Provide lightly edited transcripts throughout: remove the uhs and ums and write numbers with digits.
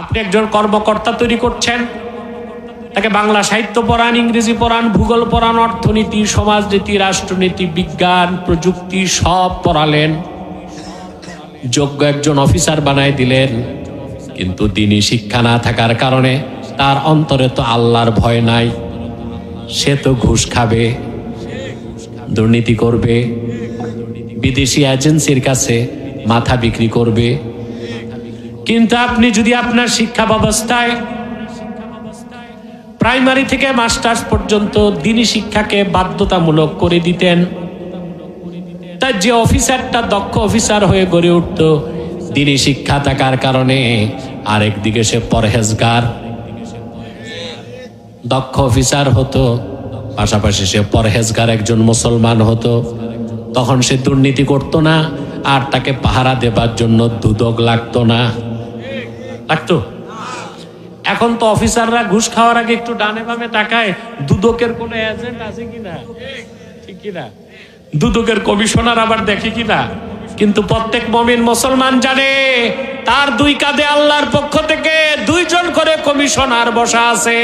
আপনি একজন কর্মকর্তা তৈরি করছেন, তাকে বাংলা সাহিত্য পড়ান, ইংরেজি পড়ান, ভূগোল পড়ান, অর্থনীতি, সমাজনীতি, রাষ্ট্রনীতি, বিজ্ঞান, প্রযুক্তি সব পড়ালেন, যোগ্য একজন অফিসার বানায় দিলেন। কিন্তু দ্বীনি শিক্ষা না থাকার কারণে তার অন্তরে তো আল্লাহর ভয় নাই। সে তো ঘুষ খাবে, দুর্নীতি করবে, বিদেশি এজেন্সির কাছে মাথা বিক্রি করবে। কিন্তু আপনি যদি আপনার শিক্ষা ব্যবস্থায় প্রাইমারি থেকে মাস্টার্স পর্যন্ত দ্বীনি শিক্ষাকে বাধ্যতামূলক করে দিতেন, তাই যে অফিসারটা দক্ষ অফিসার হয়ে গড়ে উঠত দ্বীনি শিক্ষা থাকার কারণে, আরেকদিকে সে পরহেজগার দক্ষ অফিসার হতো, পাশাপাশি সে পরহেজগার একজন মুসলমান হতো, তখন সে দুর্নীতি করতো না, আর তাকে পাহারা দেবার জন্য দুদক লাগতো না। লাগতো? এখন তো অফিসাররা ঘুষ খাওয়ার আগে একটু ডানে বামে তাকায়, দুদকের কোনো এজেন্ট আছে কিনা, ঠিক কিনা, দুদকের কমিশনার আবার দেখে কিনা। কিন্তু প্রত্যেক মুমিন মুসলমান জানে তার দুই কাঁধে আল্লাহর পক্ষ থেকে দুইজন করে কমিশনার বসা আছে।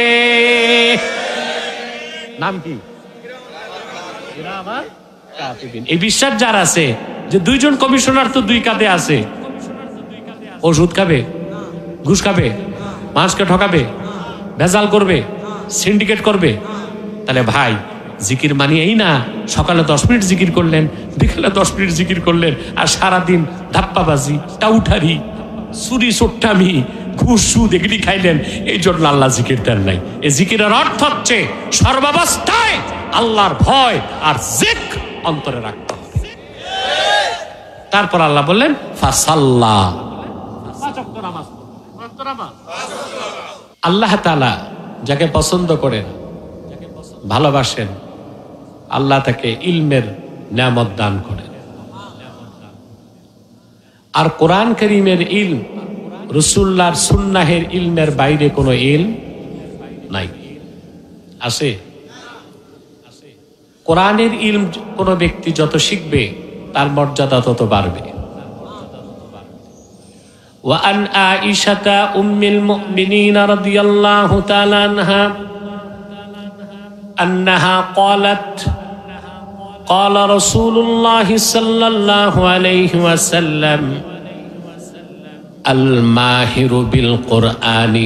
নাম কি? এই বিশ্বাস যার আছে যে দুইজন কমিশনার তো দুই কাঁধে আছে, ও সুদ খাবে, ঘুষ খাবে, মানুষকে ঠকাবে, ভেজাল করবে, সিন্ডিকেট করবে, তাহলে ভাই জিকির মানি এই না সকালে 10 মিনিট জিকির করলেন, বিকেলে 10 মিনিট জিকির করলেন, আর সারাদিন ধাপ্পাবাজি, টাউঠারি, চুরি চোট্টামি, ঘুষ সুদ এগুলি খাইলেন, এই জন্য আল্লাহ জিকির দেন নাই। এই জিকিরের অর্থ হচ্ছে সর্বাবস্থায় আল্লাহর ভয় আর জিক অন্তরে রাখতে হবে। তারপর আল্লাহ বললেন ফাসাল্লা, আল্লাহ তাআলা যাকে পছন্দ করেন, ভালোবাসেন, আল্লাহ তাকে ইলমের নিয়ামত দান করেন। আর কোরআন কারীমের ইলম, রাসূলুল্লাহর সুন্নাহের ইলমের বাইরে কোনো ইলম নাই। আছে? কোরআনের ইলম কোনো ব্যক্তি যত শিখবে তার মর্যাদা তত বাড়বে। وعن عائشة أم المؤمنين رضي الله تعالى عنها أنها قالت قال رسول الله صلى الله عليه وسلم الماهر بالقرآن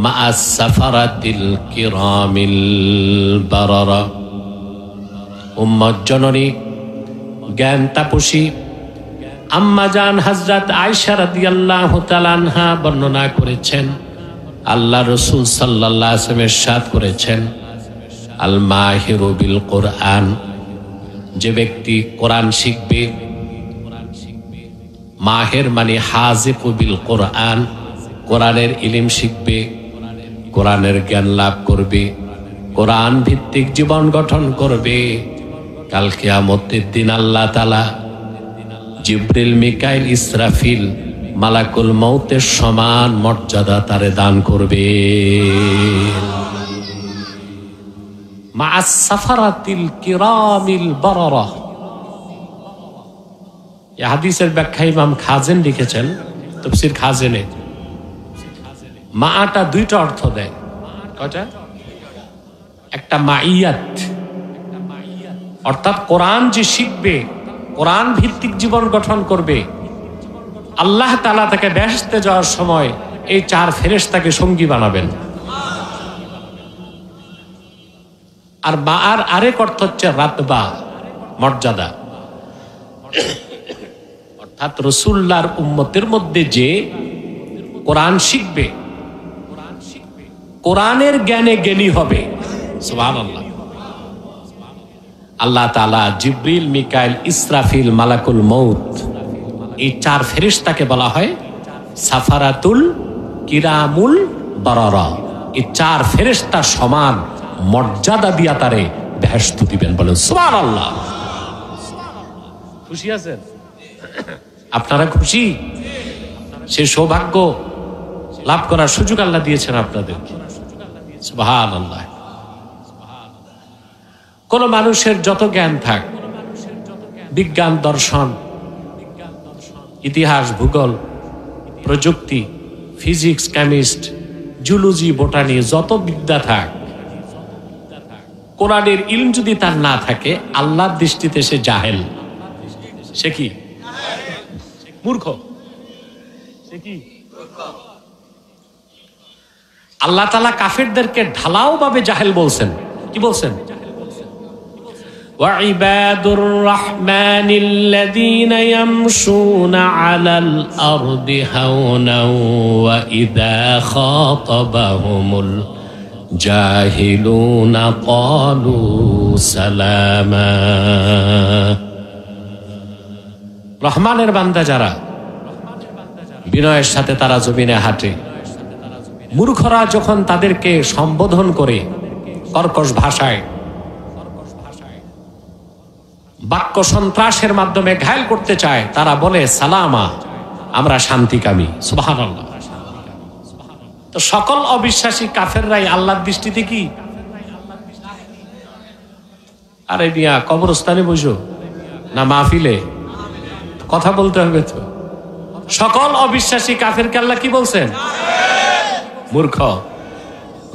مع السفرة الكرام البررة। উম্মত জননী জ্ঞান তাপসী আম্মা জান হযরত আয়েশা রাদিয়াল্লাহু তাআলা আনহা বর্ণনা করেছেন, আল্লাহ রাসূল সাল্লাল্লাহু আলাইহি ওয়াসাল্লাম ইরশাদ করেছেন, আল মাহিরু বিল কোরআন, যে ব্যক্তি কোরআন শিখবে, মাহের মানে হাজিফু বিল কোরআন, কোরআনের ইলম শিখবে, কোরআনের জ্ঞান লাভ করবে, কোরআন ভিত্তিক জীবন গঠন করবে, কাল কিয়ামতের দিন আল্লাহ তাআলা জিবরিল, মিকাইল, ইসরাফিল, মালাকুল মউতের সমান মর্যাদা তারে দান করবে। মা'আস সাফারাতিল কিরামিল বারারা। এই হাদিসের ব্যাখ্যা ইমাম খাজেন লিখেছেন, তাফসীর খাজেনে। মা'টা দুইটা অর্থ দেয়। কয়টা? একটা মাইয়াত, অর্থাৎ কোরআন যে শিখবে, কোরআন ভিত্তিক জীবন গঠন করবে, আল্লাহ তাআলা তাকে বেহেশতে যাওয়ার সময় এই 4 ফেরেশতাকে সঙ্গী বানাবেন। আর মা'র আরেক অর্থ হচ্ছে রাতবা, মর্যাদা। অর্থাৎ রাসূলুল্লাহর উম্মতের মধ্যে যে কোরআন শিখবে, কোরআনের জ্ঞানে জ্ঞানী হবে, সুবহানাল্লাহ। আল্লাহ তাআলা জিবরিল, মিকাইল, ইসরাফিল, মালাকুল মউত, এই 4 ফেরেশতাকে বলা হয় সাফারাতুল কিরামুল বারারা। এই 4 ফেরেশতা সমান মর্যাদা দিয়া তারে বেহেশত দিবেন, বলেন সুবহানাল্লাহ। খুশি আছেন? আপনারা খুশি? সে সৌভাগ্য লাভ করার সুযোগ আল্লাহ দিয়েছেন আপনাদেরকে, সুবহানাল্লাহ। কোন মানুষের যত জ্ঞান থাক, বিজ্ঞান, দর্শন, ইতিহাস, ভূগোল, প্রযুক্তি, ফিজিক্স, কেমিস্ট, জুলজি, বোটানি, যত বিদ্যা থাক, কোরআনের ইলম যদি তার না থাকে, আল্লাহর দৃষ্টিতে সে জাহেল। সে কি? মূর্খ। সে কি? আল্লাহ তাআলা কাফেরদেরকে ঢালাও ভাবে জাহেল বলছেন। কি বলছেন? وعباد الرحمن الذين يمشون على الأرض هونا وإذا خاطبهم الجاهلون قالوا سلاما। রহমানের বান্দা যারা, বিনয়ের সাথে তারা জমিনে হাঁটে। মূর্খরা যখন তাদেরকে সম্বোধন করে কর্কশ ভাষায়, বাক্য সন্ত্রাসের মাধ্যমে ঘায়েল করতে চায়, তারা বলে সালামা, আমরা শান্তিকামী। সুবহানাল্লাহ। তো সকল অবিশ্বাসী কাফেররাই আল্লাহর দৃষ্টিতে কি? আরে মিয়া, কবরস্থানে বসো না মাহফিলে? কথা বলতে হবে তো। সকল অবিশ্বাসী কাফেরকে আল্লাহ কি বলছেন? মূর্খ।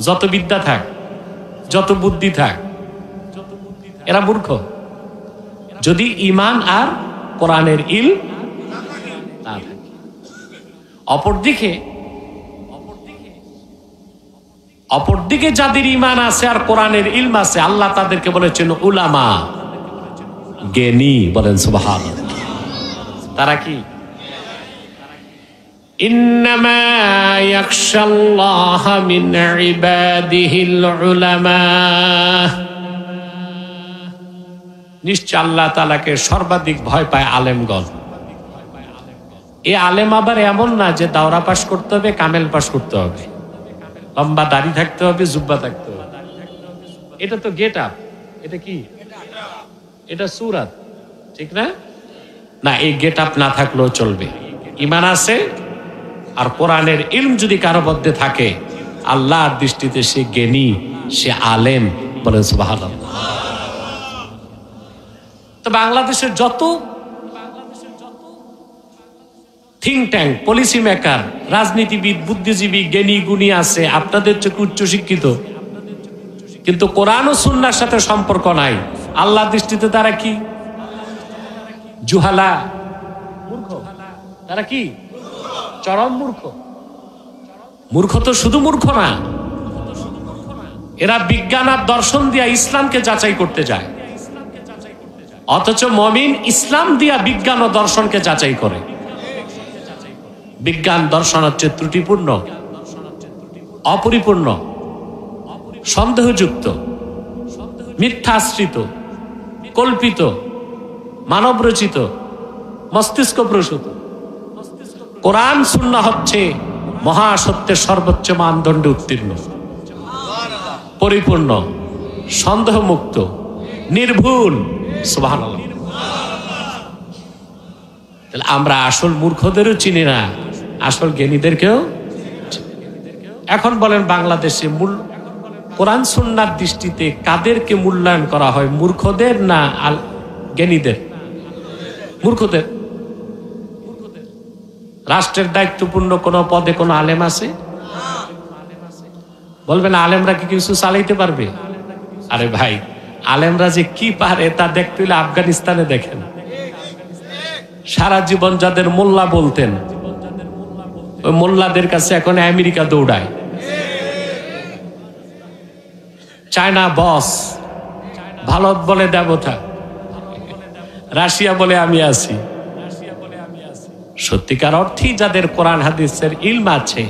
যত বিদ্যা থাক, যত বুদ্ধি থাক, এরা মূর্খ। যদি ঈমান আর কোরআনের ইলম না থাকে। অপরদিকে যাদের ঈমান আছে আর কোরআনের ইলম আছে, আল্লাহ তাদেরকে বলেছেন উলামা, জ্ঞানী। বলেন সুবহানাল্লাহ। তারা কি? ইন্নামা ইয়াখশাল্লাহা মিন ইবাদিহিল উলামা। নিশ্চয় আল্লাহ তাআলাকে সর্বাধিক ভয় পায় আলেমগণ। এই আলেম আবার এমন না যে দাওরা পাশ করতে হবে, কামেল পাশ করতে হবে, লম্বা দাড়ি থাকতে হবে, জুব্বা থাকতে হবে। এটা তো গেট আপ। এটা কি? এটা সূরাত, ঠিক না? না, এই গেট আপ না থাকলেও চলবে। ঈমান আছে আর কোরআনের ইলম যদি কারো মধ্যে থাকে, আল্লাহর দৃষ্টিতে সে জ্ঞানী, সে আলেম। বলেন সুবহানাল্লাহ। তো বাংলাদেশের যত থিঙ্ক ট্যাঙ্ক, পলিসি মেকার, রাজনীতিবিদ, বুদ্ধিজীবী, জ্ঞানী গুণী আছে, আপনাদের চোখে উচ্চ শিক্ষিত, কিন্তু কোরআন ও সুন্নাহর সাথে সম্পর্ক নাই। আল্লাহর দৃষ্টিতে তারা কি? জুহালা, মূর্খ। তারা কি? চরম মূর্খ। মূর্খ তো শুধু মূর্খ না, এরা বিজ্ঞান আর দর্শন দিয়া ইসলামকে যাচাই করতে যায়, অথচ মুমিন ইসলাম দিয়া বিজ্ঞান ও দর্শনকে যাচাই করে। বিজ্ঞান দর্শন হচ্ছে ত্রুটিপূর্ণ, অপরিপূর্ণ, সন্দেহযুক্ত, মিথ্যাশ্রিত, কল্পিত, মানবরচিত, মস্তিষ্ক প্রসূত। কোরআন সুন্নাহ হচ্ছে মহাসত্যের সর্বোচ্চ মানদণ্ডে উত্তীর্ণ, পরিপূর্ণ, সন্দেহমুক্ত, নির্ভুল। সুবহানাল্লাহ। তাহলে আমরা আসল মূর্খদেরও চিনি না, আসল জ্ঞানীদেরকেও। এখন বলেন বাংলাদেশে কোরআন সুন্নাহর দৃষ্টিতে কাদেরকে মূল্যায়ন করা হয়? মূর্খদের না জ্ঞানীদের? মূর্খদের। রাষ্ট্রের দায়িত্বপূর্ণ কোন পদে কোন আলেম আছে? বলবেন আলেমরা কি কিছু চালাইতে পারবে? আরে ভাই, আলেমরা যে কি পারে তা দেখতে হলে আফগানিস্তানে দেখেন। সারা জীবন যাদের মোল্লা বলতেন, ওই মোল্লাদের কাছে এখন আমেরিকা দৌড়ায়। চায়না বস, ভারত বলে দেবতা, রাশিয়া বলে আমি আছি। সত্যিকার অর্থেই যাদের কোরআন হাদিসের ইলম আছে,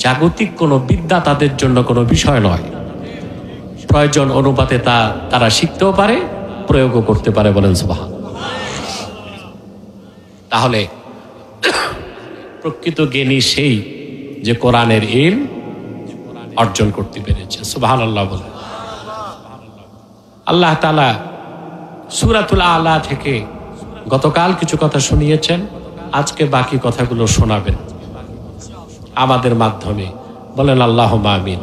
জাগতিক কোনো বিদ্যা তাদের জন্য কোনো বিষয় নয়। প্রয়োজন অনুপাতে তারা শিখতেও পারে, প্রয়োগও করতে পারে। বলেন সুবহান। তাহলে প্রকৃত জ্ঞানী সেই যে কোরআনের ইলম অর্জন করতে পেরেছে। সুবহানাল্লাহ বলেন। আল্লাহ তাআলা সূরাতুল আলা থেকে গতকাল কিছু কথা শুনিয়েছেন, আজকে বাকি কথাগুলো শোনাবেন আমাদের মাধ্যমে। বলেন আল্লাহুম্মা আমিন।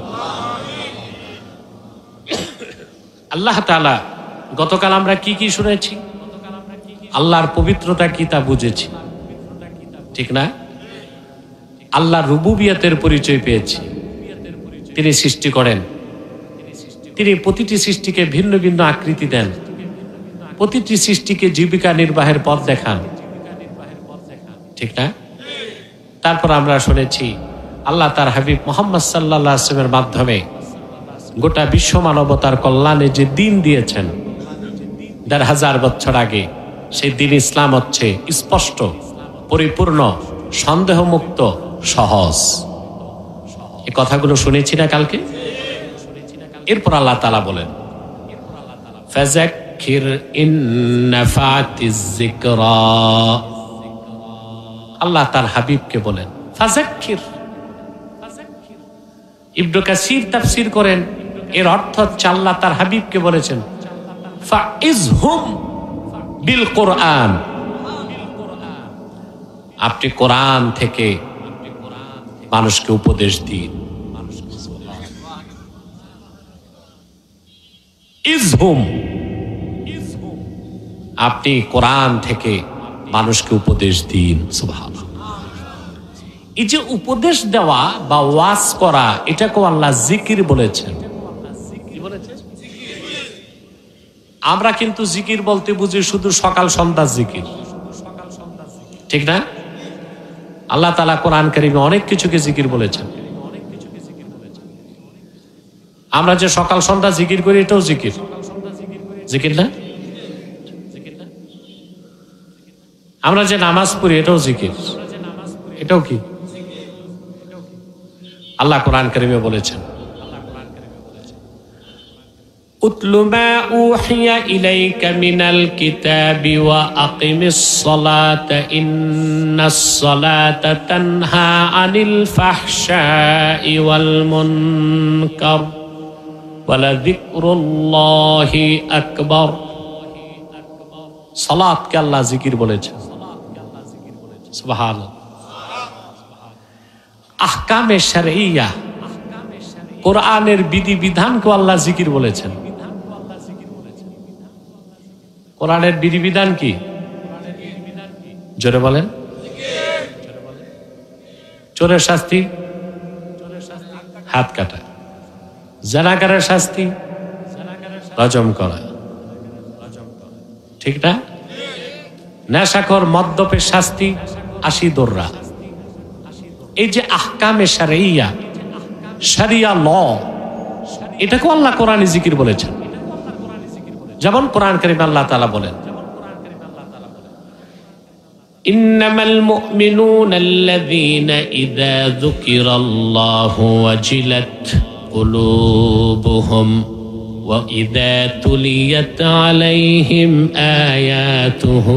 আল্লাহ তাআলা গতকাল আমরা কি কি শুনেছি? আল্লাহর পবিত্রতা কি তা বুঝেছি, ঠিক না? আল্লাহর রুবুবিয়তের পরিচয় পেয়েছি। তিনি সৃষ্টি করেন, তিনি প্রতিটি সৃষ্টিকে ভিন্ন ভিন্ন আকৃতি দেন, প্রতিটি সৃষ্টিকে জীবিকা নির্বাহের পথ দেখান, ঠিক না? তারপর আমরা শুনেছি আল্লাহ তার হাবিব মুহাম্মদ সাল্লাল্লাহু আলাইহি ওয়াসাল্লামের মাধ্যমে গোটা বিশ্ব মানবতার কল্যাণে যে দিন দিয়েছেন ১,৫০০ বছর আগে, সেই দিন ইসলাম হচ্ছে স্পষ্ট, পরিপূর্ণ, সন্দেহমুক্ত, সহজ। এই কথাগুলো শুনেছি না কালকে? এরপর আল্লাহ তাআলা বলেন, ফাযাক্কির ইন নাফাতিজ যিকরা। আল্লাহ তার হাবিবকে বলেন ফাযাক্কির। ইবনে কাসির তাফসীর করেন, এর অর্থ হচ্ছে আল্লাহ তার হাবিবকে বলেছেন ফাইজহুম বিল কোরআন, আপনি কোরআন থেকে মানুষকে উপদেশ দিন। ইজহুম, আপনি কোরআন থেকে মানুষকে উপদেশ দিন। সুবহানাল্লাহ। এই যে উপদেশ দেওয়া বা ওয়াজ করা, এটাকে আল্লাহ জিকির বলেছেন। আমরা কিন্তু জিকির বলতে বুঝি শুধু সকাল সন্ধ্যা জিকির, ঠিক না? আল্লাহ তাআলা কোরআন কারীমে অনেক কিছুকে জিকির বলেছেন। আমরা যে সকাল সন্ধ্যা জিকির করি, এটাও জিকির, জিকির না? আমরা যে নামাজ পড়ি, এটাও জিকির, এটাও কি? আল্লাহ কোরআন কারীমে বলেছেন উতলু মা উহিয়া ইলাইকা মিনাল কিতাবি ওয়া আকিমিস সালাতা ইন্নাস সালাতা তানহা আনিল ফাহশাই ওয়াল মুনকার ওয়া লাযিকরুল্লাহি আকবার। সালাতকে আল্লাহ জিকির বলেছেন। সুবহানাল্লাহ। আহকামে শারঈয়া, কোরআনের বিধি বিধানকে আল্লাহ জিকির বলেছেন। কোরআনের বিধি বিধান কি? জোরে বলেন। চোরের শাস্তি হাত কাটা, জানাকারের শাস্তি রজম করা, ঠিক না? নেশাখোর মদ্যপের শাস্তি ৮০ দোররা। এই যে আহকামে শারঈয়া, শরিয়া ল, এটাকে আল্লাহ কোরআনে জিকির বলেছেন। যেমন কোরআন কারীমে আল্লাহ তাআলা বলেন ইন্নামাল মুমিনুনা আল্লাযীনা ইযা যুকিরাল্লাহু ওয়াজিলাত কুলুবুহুম ওয়া ইযা তুলিয়াত আলাইহিম আয়াতুহু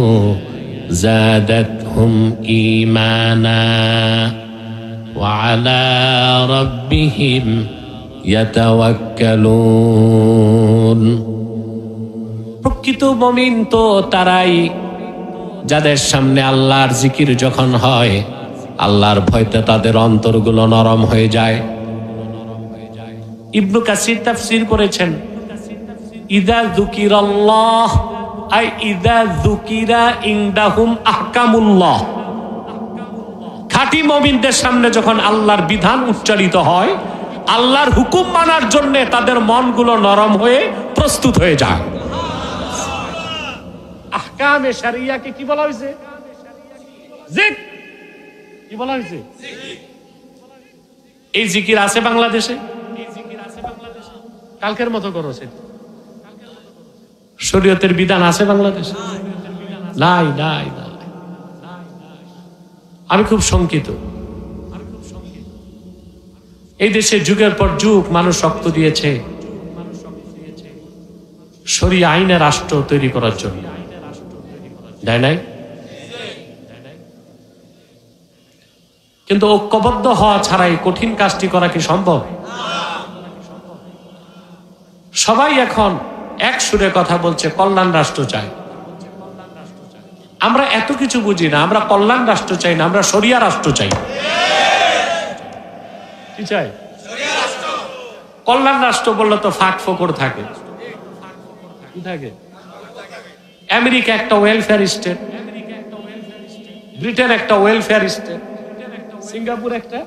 যাদাতহুম ঈমানা ওয়া আলা রাব্বিহিম ইয়াতাওয়াক্কালুন। প্রকৃত মুমিন তো তারাই যাদের সামনে আল্লাহর জিকির যখন হয়, আল্লাহর ভয়তে তাদের অন্তরগুলো নরম হয়ে যায়। ইবনে কাসির তাফসীর করেছেন ইযা যুকিরাল্লাহ আই ইযা যুকিরা ইনদাহুম আহকামুল্লাহ। খাঁটি মুমিনদের সামনে যখন আল্লাহর বিধান উচ্চারিত হয়, আল্লাহর হুকুম মানার জন্য তাদের মনগুলো নরম হয়ে প্রস্তুত হয়ে যায়। আহকামে শরিয়াকে কি বলা হয়েছে? জিকির। কি বলা হয়েছে? এই জিকির আছে বাংলাদেশে? কালকের মতো করো সেটা। শরীয়তের বিধান আছে বাংলাদেশে? নাই নাই নাই। আমি খুব শঙ্কিত। এই দেশে যুগের পর যুগ মানুষ রক্ত দিয়েছে শরিয়া আইনে রাষ্ট্র তৈরি করার জন্য, দেয় নাই? কিন্তু ঐক্যবদ্ধ হওয়া ছাড়াই কঠিন কাজটি করা কি সম্ভব? সবাই এখন এক সুরে কথা বলছে কল্যাণ রাষ্ট্র চাই। আমরা এত কিছু বুঝি না। আমরা কল্যাণ রাষ্ট্র চাই না, আমরা শরিয়া রাষ্ট্র চাই। কি চাই? কল্যাণ রাষ্ট্র বললে তো ফাঁক ফোকর থাকে। কি থাকে? আমেরিকা একটা ওয়েলফেয়ার স্টেট, ব্রিটেন একটা ওয়েলফেয়ার স্টেট, সিঙ্গাপুর একটা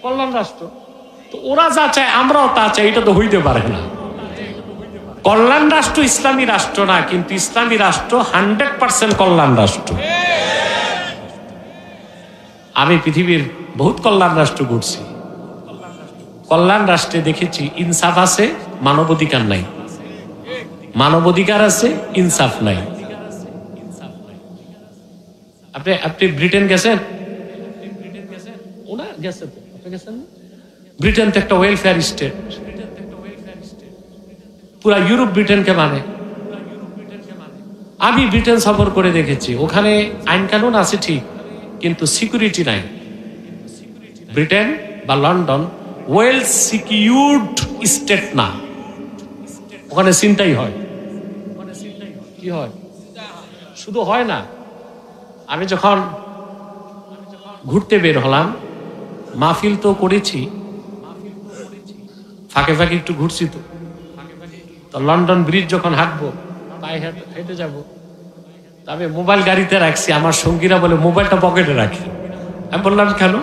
কল্যাণ রাষ্ট্র। তো ওরা যা চায় আমরাও তা চাই, এটা তো হইতে পারে না। কল্যাণ রাষ্ট্র ইসলামী রাষ্ট্র না, কিন্তু ইসলামী রাষ্ট্র 100% কল্যাণ রাষ্ট্র। আমি পৃথিবীর বহুত কল্যাণ রাষ্ট্র ঘুরছি। কল্যাণ রাষ্ট্রে দেখেছি ইনসাফ আছে, মানবাধিকার নাই। মানবাধিকার আছে, ইনসাফ নাই। আপনি ব্রিটেন গেছেন? ওনা গেছে তো, আপনি গেছেন না? ব্রিটেন তো একটা ওয়েলফেয়ার স্টেট। পুরা ইউরোপ ব্রিটেনকে মানে। আমি ব্রিটেন সফর করে দেখেছি, ওখানে আইন কানুন আছে ঠিক, কিন্তু সিকিউরিটি নাই। ব্রিটেন বা লন্ডন ওয়েল সিকিউরড স্টেট না, ওখানে চিন্তাই হয়। কি হয়? শুধু হয় না, আমি যখন ঘুরতে বের হলাম, মাহফিল তো করেছি, ফাঁকে ফাঁকে একটু ঘুরছি। তো লন্ডন ব্রিজ যখন হাঁটবো, পায়ে হেঁটে যাবো, আমি মোবাইল গাড়িতে রাখছি। আমার সঙ্গীরা বলে মোবাইলটা পকেটে রাখি। আমি বললাম কেন?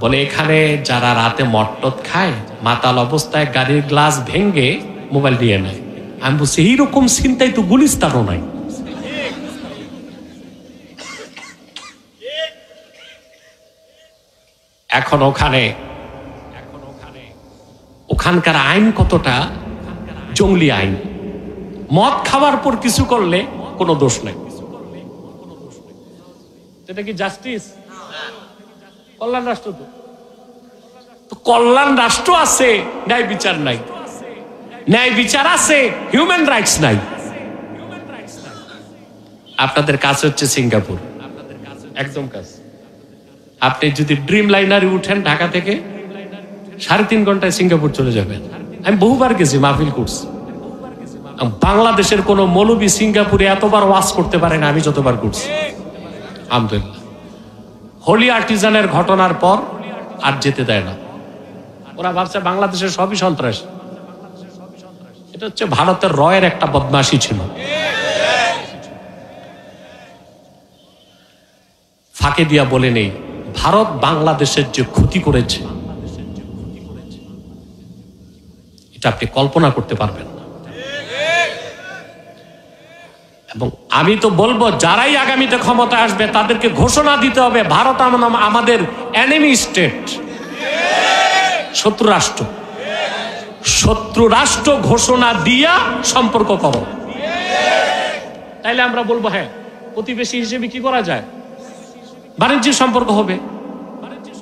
বলে এখানে যারা রাতে মট্টত খায়, মাতাল অবস্থায় গাড়ির গ্লাস ভেঙে মোবাইল দিয়ে নেয়। আমি বলছি এইরকম চিন্তাই তো গুলিস্তানও নাই। এখন ওখানকার আইন কতটা জঙ্গলি আইন। মদ খাওয়ার পর কিছু করলে কোনো দোষ নাই। এটা কি জাস্টিস? কল্যাণ রাষ্ট্র তো কল্যাণ রাষ্ট্র আছে, ন্যায় বিচার নাই। ন্যায় বিচার আছে, হিউম্যান রাইটস নাই। আপনাদের কাজ হচ্ছে সিঙ্গাপুর, একদম কাজ। আপনি যদি ড্রিম লাইনারে উঠেন ঢাকা থেকে, 3.5 ঘন্টায় সিঙ্গাপুর চলে যাবেন। আমি বহুবার গেছি, মাহফিল করছি। বাংলাদেশের কোন মৌলবী সিঙ্গাপুরে এতবার ওয়াজ করতে পারে না আমি যতবার করছি। আলহামদুলিল্লাহ। হোলি আর্টিজানের ঘটনার পর আর যেতে দেয় না। ওরা ভাবছে বাংলাদেশের সবই সন্ত্রাস। এটা হচ্ছে ভারতের রয়ের একটা বদমাশি ছিল। ফাঁকে দিয়া বলে নেই, ভারত বাংলাদেশের যে ক্ষতি করেছে এটা আপনি কল্পনা করতে পারবেন না। এবং আমি তো বলবো, যারাই আগামীতে ক্ষমতা আসবে তাদেরকে ঘোষণা দিতে হবে ভারত আমাদের এনিমি স্টেট, শত্রু রাষ্ট্র। শত্রু রাষ্ট্র ঘোষণা দিয়া সম্পর্ক করো, তাইলে আমরা বলবো হ্যাঁ প্রতিবেশী হিসেবে কি করা যায়, বাণিজ্যিক সম্পর্ক হবে।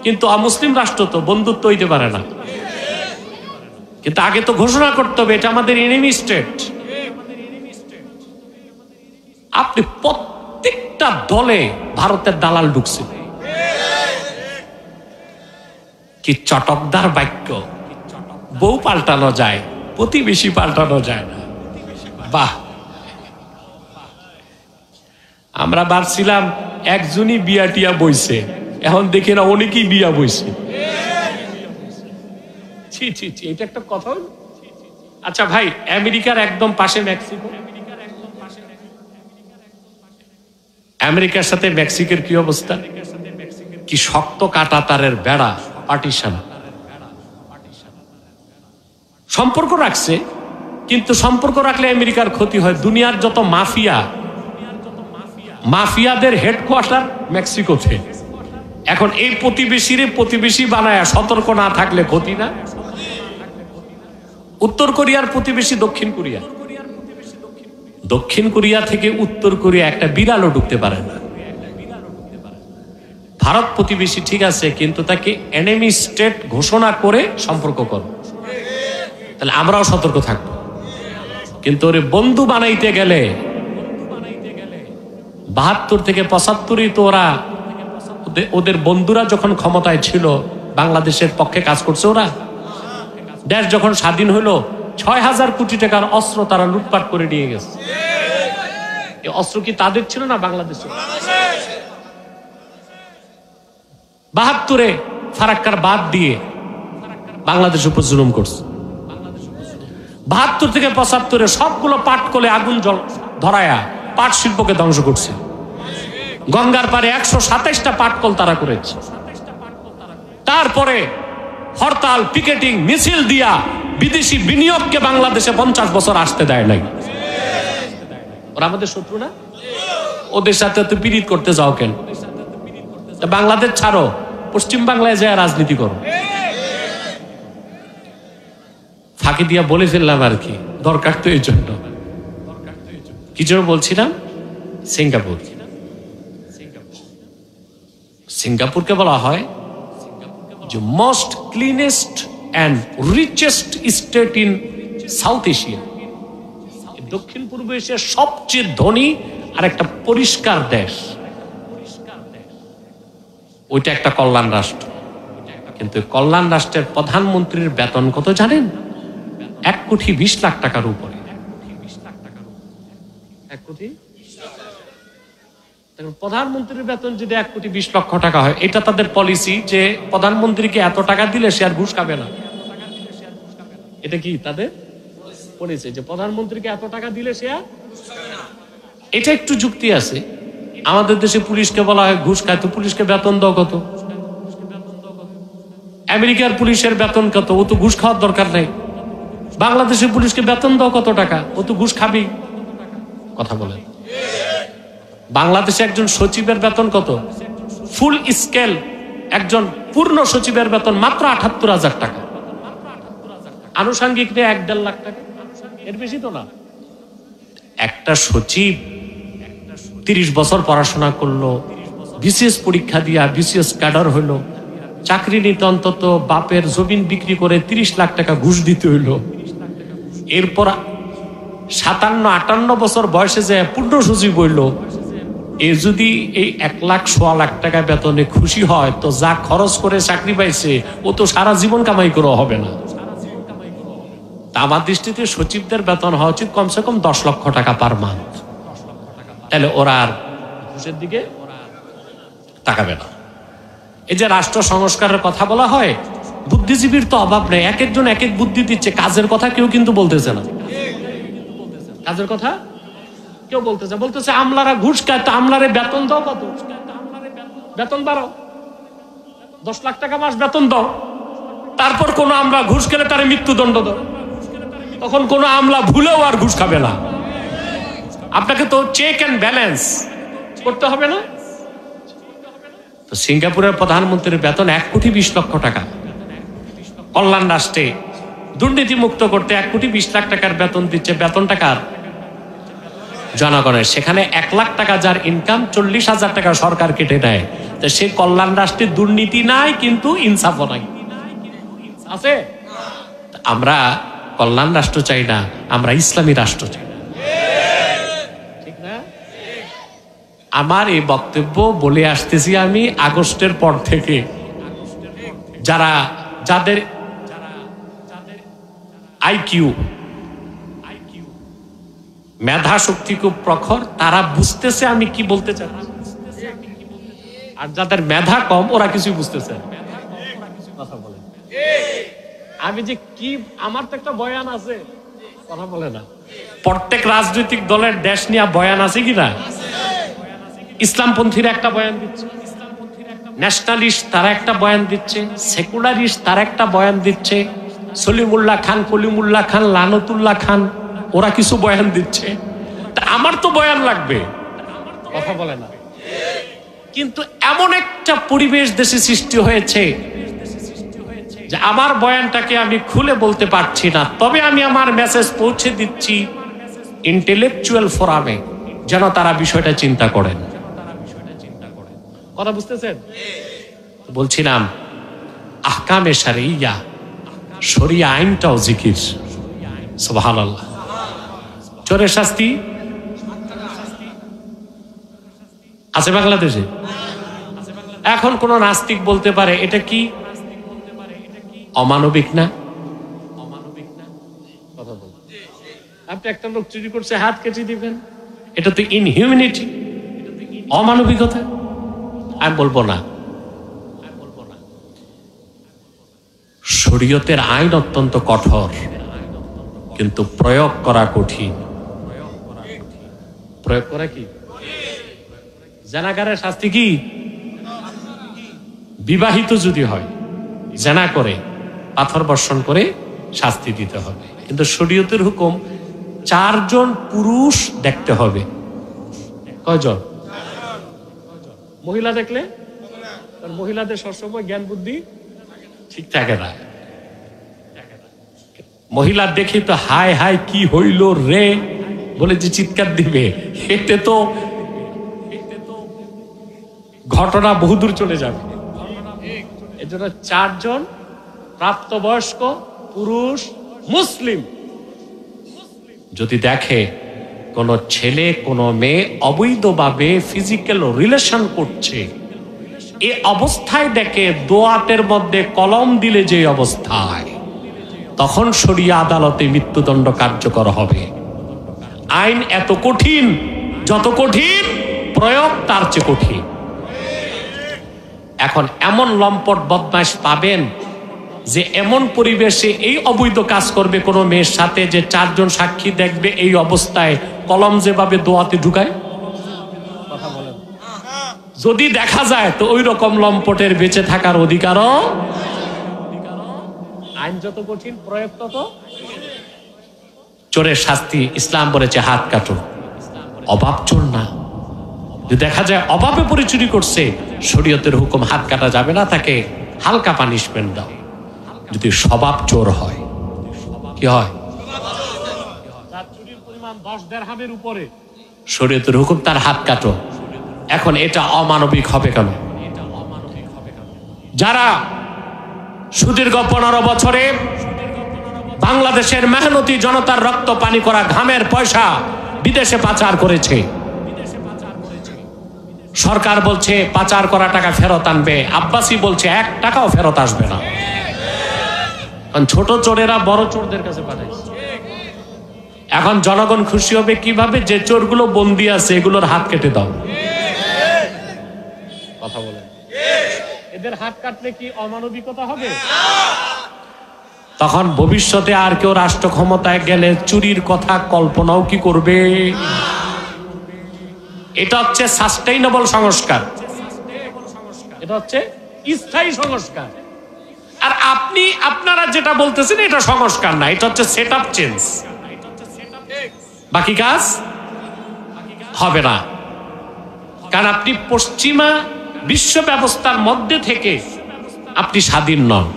কিন্তু অমুসলিম রাষ্ট্র তো বন্ধুত্ব হইতে পারে না। কিন্তু আগে তো ঘোষণা করতে হবে এটা আমাদের এনিমি স্টেট। আপনি প্রত্যেকটা দলে ভারতের দালাল ঢুকছে। কি চটকদার বাক্য! বউ পাল্টানো যায়, প্রতিবেশী পাল্টানো যায় না। বাহ! আমরা ভাবছিলাম একজনই বিয়া টিয়া বইছে, এখন দেখি না অনেকেই বিয়া বইছে। ছি ছি ছি, এটা একটা কথা। আচ্ছা ভাই, আমেরিকার একদম পাশে মেক্সিকো। আমেরিকার সাথে মেক্সিকোর কি অবস্থা? কি শক্ত কাটা তারের বেড়া, পার্টিশন। সম্পর্ক রাখছে, কিন্তু সম্পর্ক রাখলে আমেরিকার ক্ষতি হয়। দুনিয়ার যত মাফিয়াদের হেডকোয়ার্টার মেক্সিকোতে। এখন এই প্রতিবেশী বানায় সতর্ক না থাকলে ক্ষতি না? উত্তর কোরিয়ার প্রতিবেশী দক্ষিণ কোরিয়া। দক্ষিণ কোরিয়া থেকে উত্তর কোরিয়া একটা বিড়ালও ঢুকতে পারে না। ভারত প্রতিবেশী ঠিক আছে, কিন্তু তাকে এনিমি স্টেট ঘোষণা করে সম্পর্ক করো, তাহলে আমরাও সতর্ক থাকবো। কিন্তু ওরে বন্ধু বানাইতে গেলে 72 থেকে 75 তো ওদের বন্ধুরা যখন ক্ষমতায় ছিল বাংলাদেশের পক্ষে কাজ করছে। ওরা দেশ যখন স্বাধীন হলো 6000 কোটি টাকার অস্ত্র তারা লুটপাট করে নিয়ে গেছে। এই অস্ত্র কি তাদের ছিল না বাংলাদেশে? 72-এ ফারাক্কার বাদ দিয়ে বাংলাদেশ উপর জুলুম করছে। 72 থেকে 75-এ সবগুলো পাট কলে আগুন ধরায়া পাট শিল্পকে ধ্বংস করছে। গঙ্গার পারে 127টা পাটকল তারা করেছে। তারপরে হরতাল, পিকেটিং, মিছিল দিয়া বিদেশি বিনিয়োগকে বাংলাদেশে 50 বছর আসতে দেয় নাই। ওরা আমাদের শত্রু না? ওদের সাথে তো পীড়িত করতে যাও কেন? বাংলাদেশ ছাড়ো, পশ্চিম বাংলায় যায় রাজনীতি করো। ফাঁকি দিয়া বলে ফেললাম আর কি, দরকার তো এই জন্য। কি জন্য বলছিলাম? সিঙ্গাপুর। সিঙ্গাপুরকে বলা হয় যে most cleanest and richest state in south Asia. দক্ষিণ পূর্ব এশিয়ার সবচেয়ে ধনী আর একটা পরিষ্কার দেশ। ওইটা একটা কল্যাণ রাষ্ট্র, কিন্তু কল্যাণ রাষ্ট্রের প্রধানমন্ত্রীর বেতন কত জানেন? 1,20,00,000 টাকার উপরে। 1,20,00,000। প্রধানমন্ত্রীর বেতন যদি 1,20,00,000 টাকা হয়, এটা তাদের পলিসি যে প্রধানমন্ত্রীকে এত টাকা দিলে সে আর ঘুষ খাবে না। এটা কি তাদের পলিসি যে প্রধানমন্ত্রীকে এত টাকা দিলে সে আর? এটা একটু যুক্তি আছে। আমাদের দেশে পুলিশকে বলা হয় ঘুষ খায়, তো পুলিশকে বেতন দাও কত? আমেরিকার পুলিশের বেতন কত? ও তো ঘুষ খাওয়ার দরকার নেই। বাংলাদেশের পুলিশকে বেতন দাও কত টাকা? ও তো ঘুষ খাবি। কথা বলেন। বাংলাদেশে একজন সচিবের বেতন কত? ফুল স্কেল একজন পূর্ণ সচিবের বেতন মাত্র ৭৮,০০০ টাকা। আনুষঙ্গিক নিয়ে ১-১.৫ লাখ টাকা, এর বেশি তো না। একটা সচিব ৩০ বছর পড়াশোনা করলো, বিসিএস পরীক্ষা দিয়া বিসিএস ক্যাডার হইলো, চাকরি নিতে অন্তত বাপের জমিন বিক্রি করে ৩০ লাখ টাকা ঘুষ দিতে হইলো। এরপর ৫৭-৫৮ বছর বয়সে যে পূর্ণ সচিব হইল, এ যদি এই ১,০০,০০০ টাকা বেতনে খুশি হয়, তো যা খরচ করে চাকরি পাইছে ও তো সারা জীবন কামাই করে হবে না। আমার দৃষ্টিতে সচিবদের বেতন হওয়া উচিত কমসে কম ১০ লক্ষ টাকা পার মান্থ। তাহলে ওরা আর ঘুষের দিকে তাকাবে না। এই যে রাষ্ট্র সংস্কারের কথা বলা হয়, বুদ্ধিজীবীর তো অভাব নেই, এক একজন এক এক বুদ্ধি দিচ্ছে। কাজের কথা কেউ কিন্তু বলতেছে না। কাজের কথা কেউ বলতেছে, বলতেছে আমলারা ঘুষ খায়, তো আমলারে বেতন দাও কত? বেতন বাড়াও, ১০ লাখ টাকা মাস বেতন দাও। তারপর কোন আমলা ঘুষ খেলে তারে মৃত্যুদণ্ড দাও, তখন কোন আমলা ভুলেও আর ঘুষ খাবে না। আপনাকে তো চেক অ্যান্ড ব্যালেন্স করতে হবে না? তো সিঙ্গাপুরের প্রধানমন্ত্রীর বেতন 1,20,00,000 টাকা। কল্যাণ রাষ্ট্রে দুর্নীতি মুক্ত করতে 1,20,00,000 টাকার বেতন দিচ্ছে। বেতন টাকার জনগণের। সেখানে 1 লাখ টাকা যার ইনকাম, 40,000 টাকা সরকার কেটে নেয়। তো সে কল্যাণ রাষ্ট্রে দুর্নীতি নাই, কিন্তু ইনসাফও নাই। আছে? আমরা কল্যাণ রাষ্ট্র চাই না, আমরা ইসলামী রাষ্ট্র চাই। ঠিক না? আমার এই বক্তব্য বলে আসতেছি আমি আগস্টের পর থেকে। যাদের আইকিউ, মেধা শক্তি খুব প্রখর, তারা বুঝতেছে আমি কি বলতে চাই। আর যাদের মেধা কম, ওরা কিছুই বুঝতেছে না। কথা বলে আমি যে কি, আমার তো একটা বয়ান আছে, কথা বলে না। প্রত্যেক রাজনৈতিক দলের দেশ নিয়ে বয়ান আছে কিনা? ইসলামপন্থীরা একটা বয়ান দিচ্ছে, ন্যাশনালিস্ট তারা একটা বয়ান দিচ্ছে, সেকুলারিস্ট তারা একটা বয়ান দিচ্ছে, সলিমুল্লাহ খান, কলিমুল্লাহ খান, লানতুল্লাহ খান, ওরা কিছু বয়ান দিচ্ছে। তা আমার তো বয়ান লাগবে, কথা বলে না। কিন্তু এমন একটা পরিবেশ দেশে সৃষ্টি হয়েছে যে আমার বয়ানটাকে আমি খুলে বলতে পারছি না, তবে আমি আমার মেসেজ পৌঁছে দিচ্ছি ইন্টেলেকচুয়াল ফোরামে, যেন তারা বিষয়টা চিন্তা করেন। কথা বুঝতেছেন? বলছিলাম আহকামে শারঈয়া, শরিয়া আইনটাও জিকির। সুবহানাল্লাহ। চোরের শাস্তি আছে বাংলাদেশে। এখন কোন নাস্তিক বলতে পারে এটা কি অমানবিক না? কথা বল। আপনি একটা লোক চুরি করছে, হাত কেটে দিবেন, এটা তো ইনহিউম্যানিটি, অমানবিকতা। আমি বলবো না। শরীয়তের আইন অত্যন্ত কঠোর, কিন্তু প্রয়োগ করা কঠিন। প্রয়োগ করা কি? জানাগারের শাস্তি কি? বিবাহিত যদি হয়, জেনা করে পাথর বর্ষণ করে শাস্তি দিতে হবে। কিন্তু শরীয়তের হুকুম 4 জন পুরুষ দেখতে হবে। কয়জন? মহিলা দেখলে মহিলাদের সবসময় জ্ঞান বুদ্ধি ঠিক থাকে না। মহিলা দেখে তো হায় হায় কি হইল রে বলে যে চিৎকার দিবে, এতে তো ঘটনা বহুদূর চলে যাবে। এজন্য 4 জন প্রাপ্তবয়স্ক পুরুষ মুসলিম যদি দেখে কোন ছেলে কোন মেয়ে অবৈধভাবে ফিজিক্যাল রিলেশন করছে, এই অবস্থায় দেখে দোয়াতের মধ্যে কলম দিলে যে অবস্থায়, তখন শরিয়া আদালতে মৃত্যুদণ্ড কার্যকর হবে। আইন এত কঠিন, যত কঠিন প্রয়োগ তার চেয়ে কঠিন। এখন এমন লম্পট বদমাশ পাবেন যে এমন পরিবেশে এই অবৈধ কাজ করবে কোনো মেয়ের সাথে যে 4 জন সাক্ষী দেখবে এই অবস্থায় কলম যেভাবে দোয়াতে ঢুকায়, কথা বলেন, যদি দেখা যায় তো ওই রকম লম্পটের বেঁচে থাকার অধিকারও। আইন যত কঠিন প্রয়োগ তত। চোরের শাস্তি ইসলাম বলেছে হাত কাটো, অভাব চোর না। যদি দেখা যায় অভাবে পরে চুরি করছে, শরীয়তের হুকুম হাত কাটা যাবে না, তাকে হালকা পানিশমেন্ট দাও। যদি স্বভাব চোর হয়, কি হয়? তার চুরির পরিমাণ 10 দিরহামের উপরে, শরীয়তের হুকুম তার হাত কাটো। এখন এটা অমানবিক হবে কেন? যারা সুদীর্ঘ 15 বছরে বাংলাদেশের মেহনতি জনতার রক্ত পানি করা ঘামের পয়সা বিদেশে পাচার করেছে, সরকার বলছে পাচার করা টাকা ফেরত আনবে, আব্বাসি বলছে 1 টাকাও ফেরত আসবে না। কারণ ছোট চোরেরা বড় চোরদের কাছে পাঠাইছে। এখন জনগণ খুশি হবে কিভাবে? যে চোরগুলো বন্দী আছে এগুলোর হাত কেটে দাও। কথা বলেন, এদের হাত কাটলে কি অমানবিকতা হবে? তখন ভবিষ্যতে আর কেউ রাষ্ট্র ক্ষমতায় গেলে চুরির কথা কল্পনাও কি করবে? এটা হচ্ছে সাস্টেইনেবল সংস্কার, এটা হচ্ছে স্থায়ী সংস্কার। আর আপনারা যেটা বলতেছেন এটা সংস্কার না, এটা হচ্ছে সেট আপ চেঞ্জ। বাকি কাজ হবে না, কারণ আপনি পশ্চিমা বিশ্ব ব্যবস্থার মধ্যে থেকে আপনি স্বাধীন নন,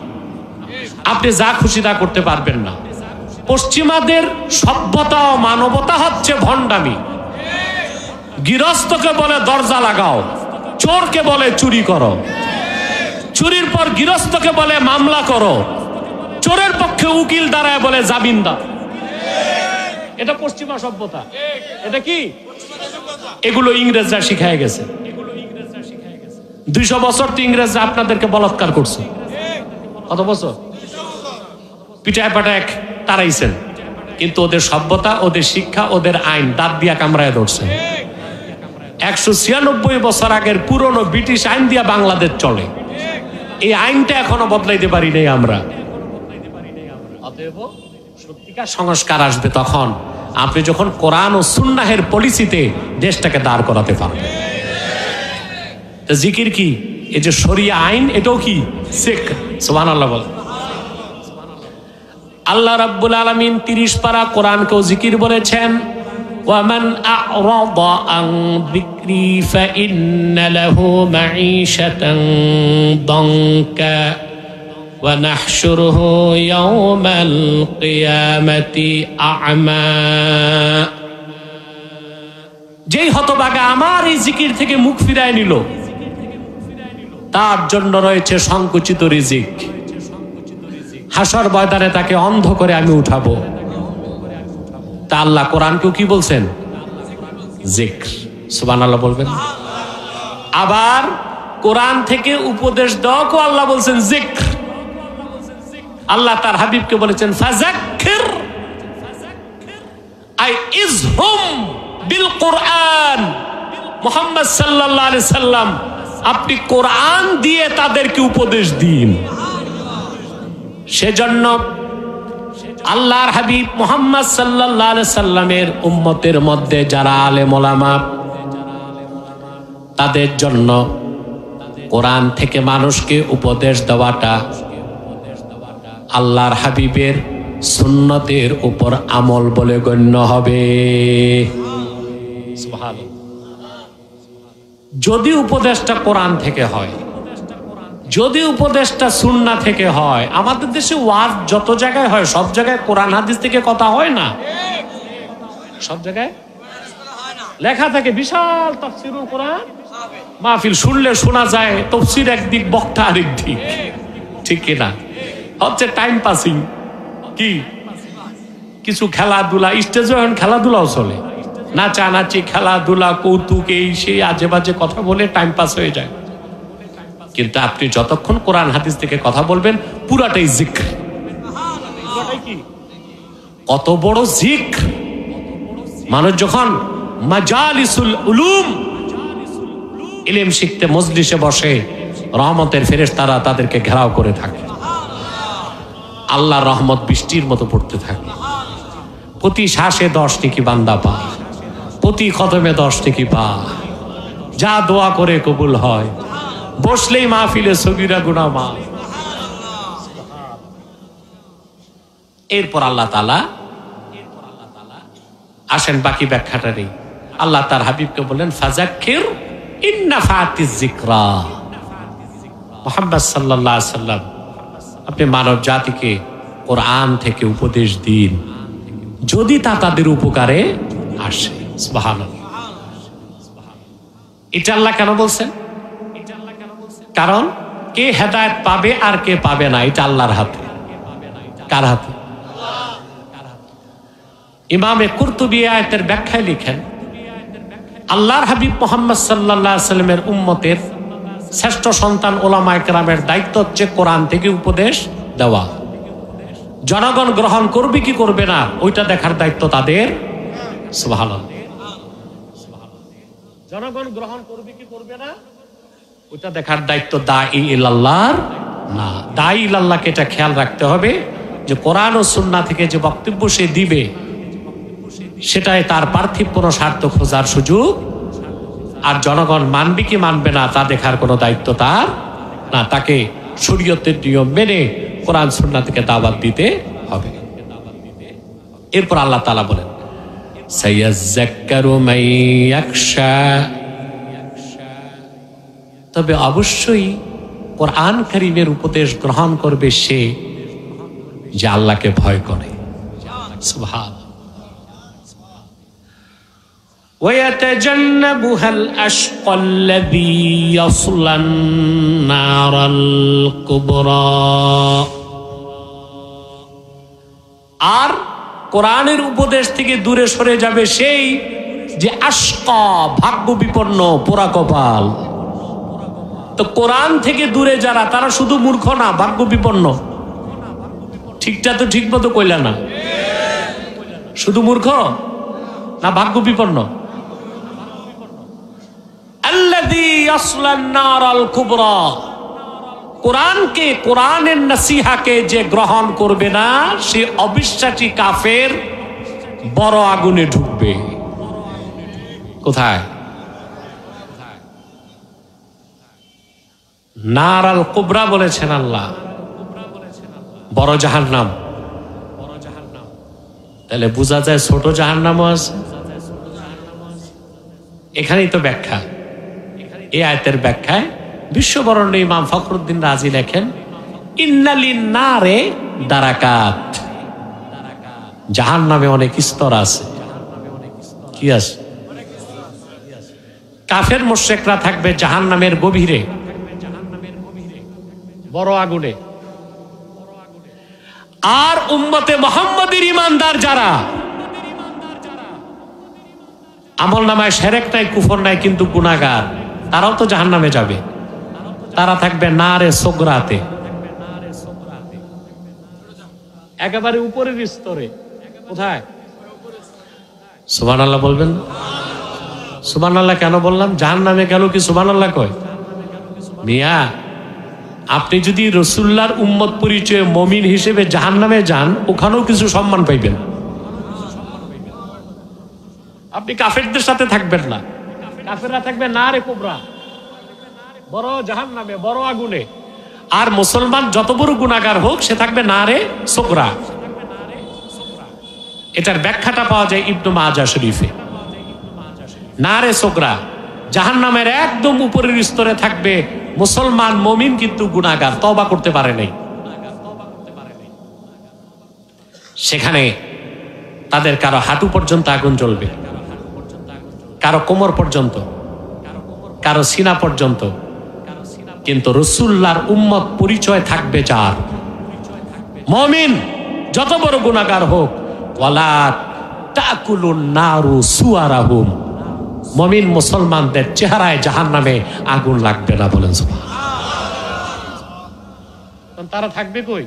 আপনি যা খুশি তা করতে পারবেন না। পশ্চিমাদের সভ্যতা ও মানবতা হচ্ছে ভণ্ডামি। গৃহস্থকে বলে দরজা লাগাও, চোরকে বলে চুরি করো, চুরির পর গৃহস্থকে বলে মামলা করো, চোরের পক্ষে উকিল দাঁড়ায় বলে জামিন দাও। এটা পশ্চিমা সভ্যতা। এটা কি? এগুলো ইংরেজরা শিখায় গেছে। 200 বছর তো ইংরেজরা আপনাদেরকে বলাৎকার করছে। কত বছর? পিটায় পাটায় তারাইছেন, কিন্তু ওদের সভ্যতা, ওদের শিক্ষা, ওদের আইন দাঁত দিয়া কামড়ায় ধরছে। 196 বছর আগের পুরনো ব্রিটিশ আইন দিয়া বাংলাদেশ চলে। এই আইনটা এখনো বদলাইতে পারি নাই আমরা। অতএব সত্যিকার সংস্কার আসবে তখন আপনি যখন কোরআন ও সুন্নাহের পলিসিতে দেশটাকে দাঁড় করাতে পারবেন। তো জিকির কি? এই যে শরিয়া আইন, এটাও কি জিকির। সুবহানাল্লাহ বল। আল্লাহ রাব্বুল আলামিন 30 পারা কোরআনকেও জিকির বলেছেন। ومن أعرض عن ذكري فإن له معيشة ضنكا ونحشره يوم القيامة أعمى। যেই হতভাগা আমার এই জিকির থেকে মুখ ফিরায় নিল, তার জন্য রয়েছে সংকুচিত রিজিক। হাসর ময়দানে তাকে অন্ধ করে আমি উঠাবো। তা আল্লাহ কোরআনকেও কি বলছেন? জিক্র। সুবহানাল্লাহ বলবেন। আবার কোরআন থেকে উপদেশ দেওয়াকেও আল্লাহ বলছেন জিক্র। আল্লাহ তার হাবিবকে বলেছেন ফাযাক্কির আই ইজহুম বিল কোরআন। মুহাম্মদ সাল্লাল্লাহু আলাইহি সাল্লাম, আপনি কোরআন দিয়ে তাদেরকে উপদেশ দিন। সেজন্য আল্লাহর হাবিব মুহাম্মদ সাল্লাল্লাহু আলাইহি সাল্লামের উম্মতের মধ্যে যারা আলেম ওলামা, তাদের জন্য কোরআন থেকে মানুষকে উপদেশ দেওয়াটা আল্লাহর হাবিবের সুন্নতের উপর আমল বলে গণ্য হবে। যদি উপদেশটা কোরআন থেকে হয়, যদি উপদেশটা সুন্নাহ থেকে হয়। আমাদের দেশে ওয়াজ যত জায়গায় হয় সব জায়গায় কোরআন হাদিস থেকে কথা হয় না। সব জায়গায় লেখা থাকে বিশাল তাফসীরুল কোরআন মাহফিল, শুনলে শোনা যায় তাফসীর একদিক বক্তা আরেক দিক, ঠিক কিনা? হচ্ছে টাইম পাসিং। কি কিছু খেলাধুলা, স্টেজে এখন খেলাধুলাও চলে, নাচানাচি, খেলাধুলা, কৌতুক, এই সেই আজে বাজে কথা বলে টাইম পাস হয়ে যায়। কিন্তু আপনি যতক্ষণ কোরআন হাদিস থেকে কথা বলবেন পুরাটাই জিক্র। কত বড় জিক্র! মানুষ যখন মাজালিসুল উলুম ইলম শিখতে মজলিসে বসে, রহমতের ফেরেশতারা তাদেরকে ঘেরাও করে থাকে, আল্লাহর রহমত বৃষ্টির মতো পড়তে থাকে। প্রতি শ্বাসে 10 নেকি বান্দা পায়, প্রতি কদমে 10 নেকি পায়। যা দোয়া করে কবুল হয়, বসলেই মাহফিলে সগীরা গুনাহ মাফ। এরপর আল্লাহ তাআলা আসেন বাকি ব্যাখ্যাটা নেই। আল্লাহ তার হাবিবকে বলেন ফাযাক্কির ইন্নাফাতিজ যিকরা। মুহাম্মদ সাল্লাল্লাহু আলাইহি সাল্লাম, আপনি মানব জাতিকে কোরআন থেকে উপদেশ দিন যদি তা তাদের উপকারে আসে। সুবহানাল্লাহ। এটা আল্লাহ কেন বলছেন? কারণ কে হেদায়েত পাবে আর কে পাবে না এটা আল্লাহর হাতে। কার হাতে? ইমামে কুরতুবী আয়াতের ব্যাখ্যায় লিখেন, আল্লাহর হাবিব মুহাম্মদ সাল্লাল্লাহু আলাইহি সাল্লামের উম্মতের শ্রেষ্ঠ সন্তান উলামায়ে কেরামের দায়িত্ব হচ্ছে কোরআন থেকে উপদেশ দেওয়া। জনগণ গ্রহণ করবে কি করবে না ওইটা দেখার দায়িত্ব তাদের। সুবহানাল্লাহ। জনগণ গ্রহণ করবে কি করবে না ওইটা দেখার দায়িত্ব দাঈ ইলাল্লাহর না। দাঈ ইলাল্লাহকে এটা খেয়াল রাখতে হবে যে কোরআন ও সুন্নাহ থেকে যে বক্তব্য সে দিবে সেটাই তার পার্থিব কোনো স্বার্থ খোঁজার সুযোগ, আর জনগণ মানবে কি মানবে না তা দেখার কোনো দায়িত্ব তার না। তাকে শরীয়তের নিয়ম মেনে কোরআন সুন্নাহ থেকে দাওয়াত দিতে হবে। এরপর আল্লাহ তাআলা বলেন সায়াযাক্কারু মান ইয়াখশা, তবে অবশ্যই কোরআন কারীমের উপদেশ গ্রহণ করবে সে যে আল্লাহকে ভয় করে। সুবহান। وَيَتَجَنَّبُهَا الْأَشْقَى الَّذِي يَصْلَى النَّارَ الْكُبْرَى। আর কোরআনের উপদেশ থেকে দূরে সরে যাবে সেই যে আশকা, ভাগ্য বিপন্ন, পোড়া কপাল। তো কোরআন থেকে দূরে যারা, তারা শুধু মূর্খ না, ভাগ্য বিপন্ন। ঠিকটা তো ঠিক মতো কইলা না? শুধু মূর্খ না ভাগ্য বিপন্ন? আল্লাযী ইয়াসলান নারাল কুবরা, কোরআনকে, কোরআনের নসিহাকে যে গ্রহণ করবে না সে অবিশ্বাসী কাফের বড় আগুনে ঢুকবে। কোথায়? নারাল কুবরা বলেছেন আল্লাহ, বড় জাহান্নাম। তাহলে বোঝা যায় ছোট জাহান্নামও আছে। এখানেই তো ব্যাখ্যা। এই আয়াতের ব্যাখ্যায় বিশ্ববরেণ্য ইমাম ফখরুদ্দিন রাজি লেখেন ইন্নালিন নারে দারাকাত, জাহান্নামে অনেক স্তর আছে। কি আছে? কাফের মুশরিকরা থাকবে জাহান্নামের গভীরে, বড় আগুনে। আর উম্মতে মুহাম্মাদের ঈমানদার যারা, আমল নামায় শিরক নাই, কুফর নাই, কিন্তু গুনাহগার, তারাও তো জাহান্নামে যাবে। তারা থাকবে নারে সোগরাতে, একেবারে উপরের স্তরে। কোথায়? সুবহানাল্লাহ বলবেন? সুবহানাল্লাহ কেন বললাম? জাহান্নামে গেল কি সুবহানাল্লাহ কয়? মিয়া, আপনি যদি রাসূলুল্লাহর উম্মত পরিচয়ে মুমিন হিসেবে জাহান্নামে যান, ওখানেও কিছু সম্মান পাইবেন। আপনি কাফেরদের সাথে থাকবেন না, কাফেররা থাকবে নারে কুবরা, বড় জাহান্নামে, বড় আগুনে। আর মুসলমান যত বড় গুনাহগার হোক সে থাকবে নারে সোগরা। এটার ব্যাখ্যাটা পাওয়া যায় ইবনে মাজাহ শরীফে। নারে সোগরা, জাহান্নামের একদম উপরের স্তরে থাকবে মুসলমান মুমিন, কিন্তু গুনাহগার, তওবা করতে পারে নাই। সেখানে তাদের কারো হাঁটু পর্যন্ত আগুন জ্বলবে, কারো কোমর পর্যন্ত, কারো সিনা পর্যন্ত, কিন্তু রাসূলুল্লাহর উম্মত পরিচয় থাকবে যার। মুমিন যত বড় গুনাহগার হোক, ওয়ালা তাকুলুন নারু সুয়ারাহুম, মুমিন মুসলমানদের চেহারায় জাহান্নামে আগুন লাগবে না, বলেন সুবহানাল্লাহ। তারা থাকবে কই?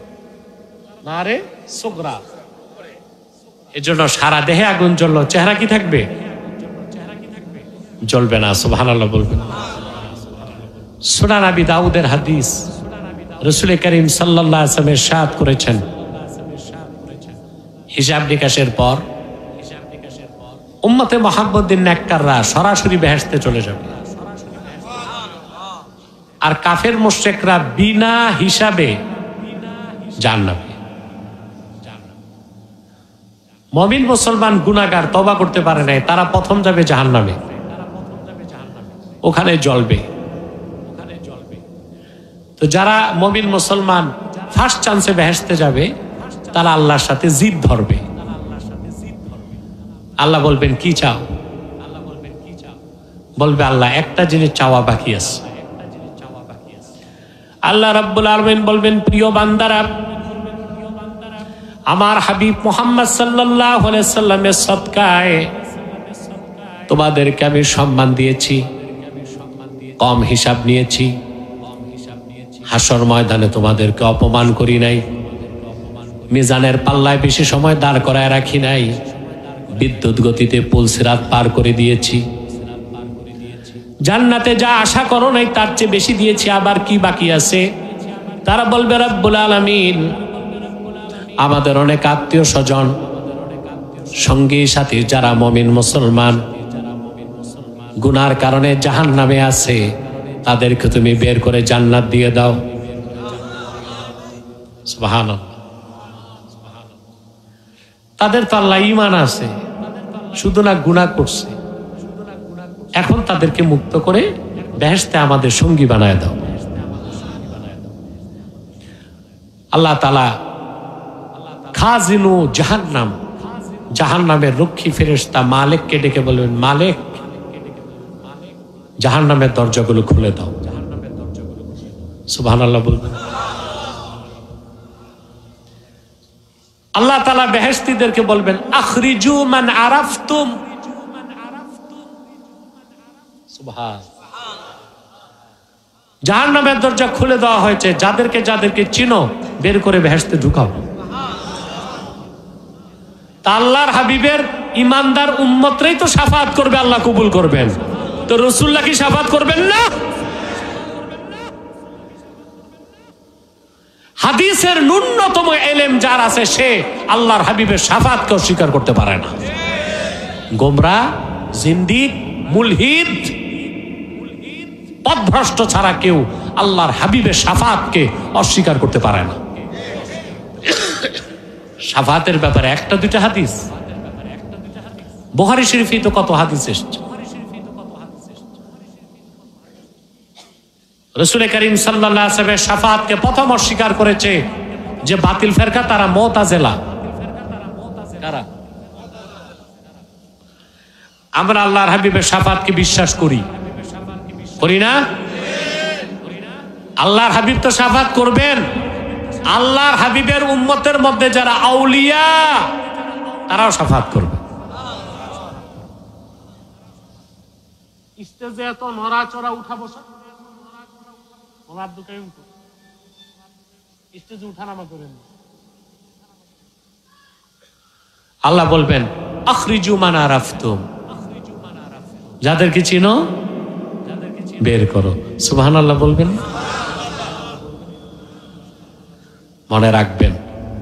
নারে সুগরা। এজন্য সারা দেহে আগুন জ্বললো, চেহারা কি থাকবে? জ্বলবে না, সুবহানাল্লাহ বলবেন। সুনান আবি দাউদের হাদিস, রাসূল করিম সাল্লাল্লাহু আলাইহি ওয়াসাল্লাম ইরশাদ করেছেন, হিসাব নিকাশের পর উম্মতে মুহাম্মদের নেককাররা সরাসরি বেহেশতে চলে যাবে, আর কাফের মুশরিকরা বিনা হিসাবে জান্নাতে। মুমিন মুসলমান গুনাহগার তওবা করতে পারে নাই, তারা প্রথম যাবে জাহান্নামে, ওখানে জ্বলবে। তো যারা মুমিন মুসলমান ফার্স্ট চান্সে বেহেশতে যাবে, তারা আল্লাহর সাথে জিদ ধরবে। আল্লাহ বলবেন কি চাও? বলবে আল্লাহ একটা জিনিস চাওয়া বাকি আছে। আল্লাহ রাব্বুল আলামিন বলবেন, প্রিয় বান্দারা, আমার হাবিব মুহাম্মদ সাল্লাল্লাহু আলাইহি সাল্লামের সদকায় তোমাদেরকে আমি সম্মান দিয়েছি, কম হিসাব নিয়েছি, হাসর ময়দানে তোমাদেরকে অপমান করি নাই, মিজানের পাল্লায় বেশি সময় দাঁড় করায় রাখি নাই, বিদ্যুৎ গতিতে পুল সিরাত পার করে দিয়েছি, জান্নাতে যা আশা করো নাই তার চেয়ে বেশি দিয়েছি, আবার কি বাকি আছে? তারা বলবে রব্বুল আলামিন, আমাদের অনেক আত্মীয় স্বজন, সঙ্গী সাথী যারা মুমিন মুসলমান গুনার কারণে জাহান্নামে আছে, তাদেরকে তুমি বের করে জান্নাত দিয়ে দাও। সুবহানাল্লাহ। তাদের তো আল্লাহ ঈমান আছে, শুধু না গুনাহ করছে, এখন তাদেরকে মুক্ত করে বেহেশতে আমাদের সঙ্গী বানায় দাও। আল্লাহ তাআলা খাজিনু জাহান্নাম, জাহান্নামের রক্ষী ফেরেশতা মালিককে ডেকে বলবেন, মালিক জাহান্নামের দরজাগুলো খুলে দাও। সুবহানাল্লাহ বলবেন। আল্লাহ তাআলা বেহেশতীদেরকে বলবেন, আখরিজু মান আরাফতুম। সুবহান। জাহান্নামের দরজা খুলে দেওয়া হয়েছে, যাদেরকে যাদেরকে চিনো বের করে বেহেশতে ঢুকাও। তা আল্লাহর হাবিবের ইমানদার উম্মতরাই তো শাফাআত করবে, আল্লাহ কবুল করবেন, তো রাসূলুল্লাহ কি শাফাআত করবেন না? হাদিসের ন্যূনতম এলেম যার আছে সে আল্লাহর হাবিবের শাফাআতকে অস্বীকার করতে পারে না। গোমরা, জিন্দিক, মুলহিদ, পথভ্রষ্ট ছাড়া কেউ আল্লাহর হাবিবের শাফাআতকে অস্বীকার করতে পারে না। শাফাআতের ব্যাপারে একটা দুইটা হাদিস, বুখারী শরীফে তো কত হাদিস এসেছে। রাসূল করিম সাল্লাল্লাহু আলাইহি ওয়াসাল্লামের শাফাআতকে প্রথম অস্বীকার করেছে যে বাতিল ফেরকা, তারা মুতাজিলা। কারা? আমরা আল্লাহর হাবিবের শাফাআতকে বিশ্বাস করি, করি না? আল্লাহর হাবিব তো শাফাআত করবেন। আল্লাহর হাবিবের উম্মতের মধ্যে যারা আউলিয়া তারাও শাফাআত করবে। স্টেজে এত নড়াচড়া উঠা বসা, স্টেজে উঠানামা করেন। আল্লাহ বলবেন, আখরিজু মান আরাফতুম, যাদেরকে চিনো বের করো। সুবহানাল্লাহ বলবেন। মনে রাখবেন,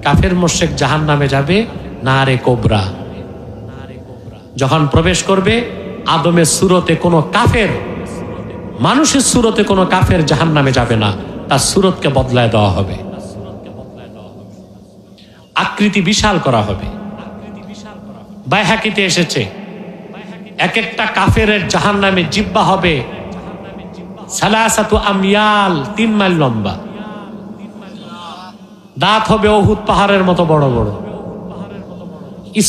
কাফের মুশরিক জাহান্নামে যাবে নারে কোবরা। যখন প্রবেশ করবে, আদমের সুরতে কোনো কাফের, মানুষের সুরতে কোনো কাফের জাহান্নামে যাবে না, তার সুরতকে বদলায় দেওয়া হবে, আকৃতি বিশাল করা হবে। বাইহাকিতে এসেছে এক একটা কাফেরের জাহান্নামে জিহ্বা হবে সালাসাতু আময়াল, 3 মাইল লম্বা। দাঁত হবে উহুদ পাহাড়ের মতো বড় বড়,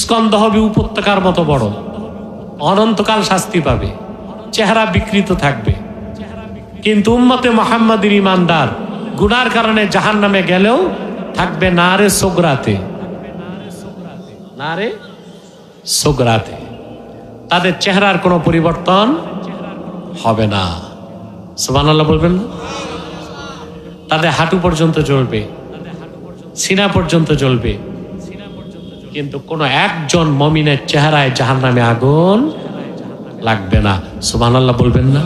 স্কন্ধ হবে উপত্যকার মতো বড়, অনন্তকাল শাস্তি পাবে, চেহারা বিকৃত থাকবে। কিন্তু উম্মতে মুহাম্মাদের ইমানদার গুনার কারণে জাহান্নামে গেলেও থাকবে নারে সোগরাতে, নারে সোগরাতে। তাদের চেহারার কোনো পরিবর্তন হবে না। সুবহানাল্লাহ বলবেন না? তাদের হাঁটু পর্যন্ত জ্বলবে, সিনা পর্যন্ত জ্বলবে, কিন্তু কোনো একজন মুমিনের চেহারায় জাহান্নামে আগুন লাগবে না। সুবহানাল্লাহ বলবেন না?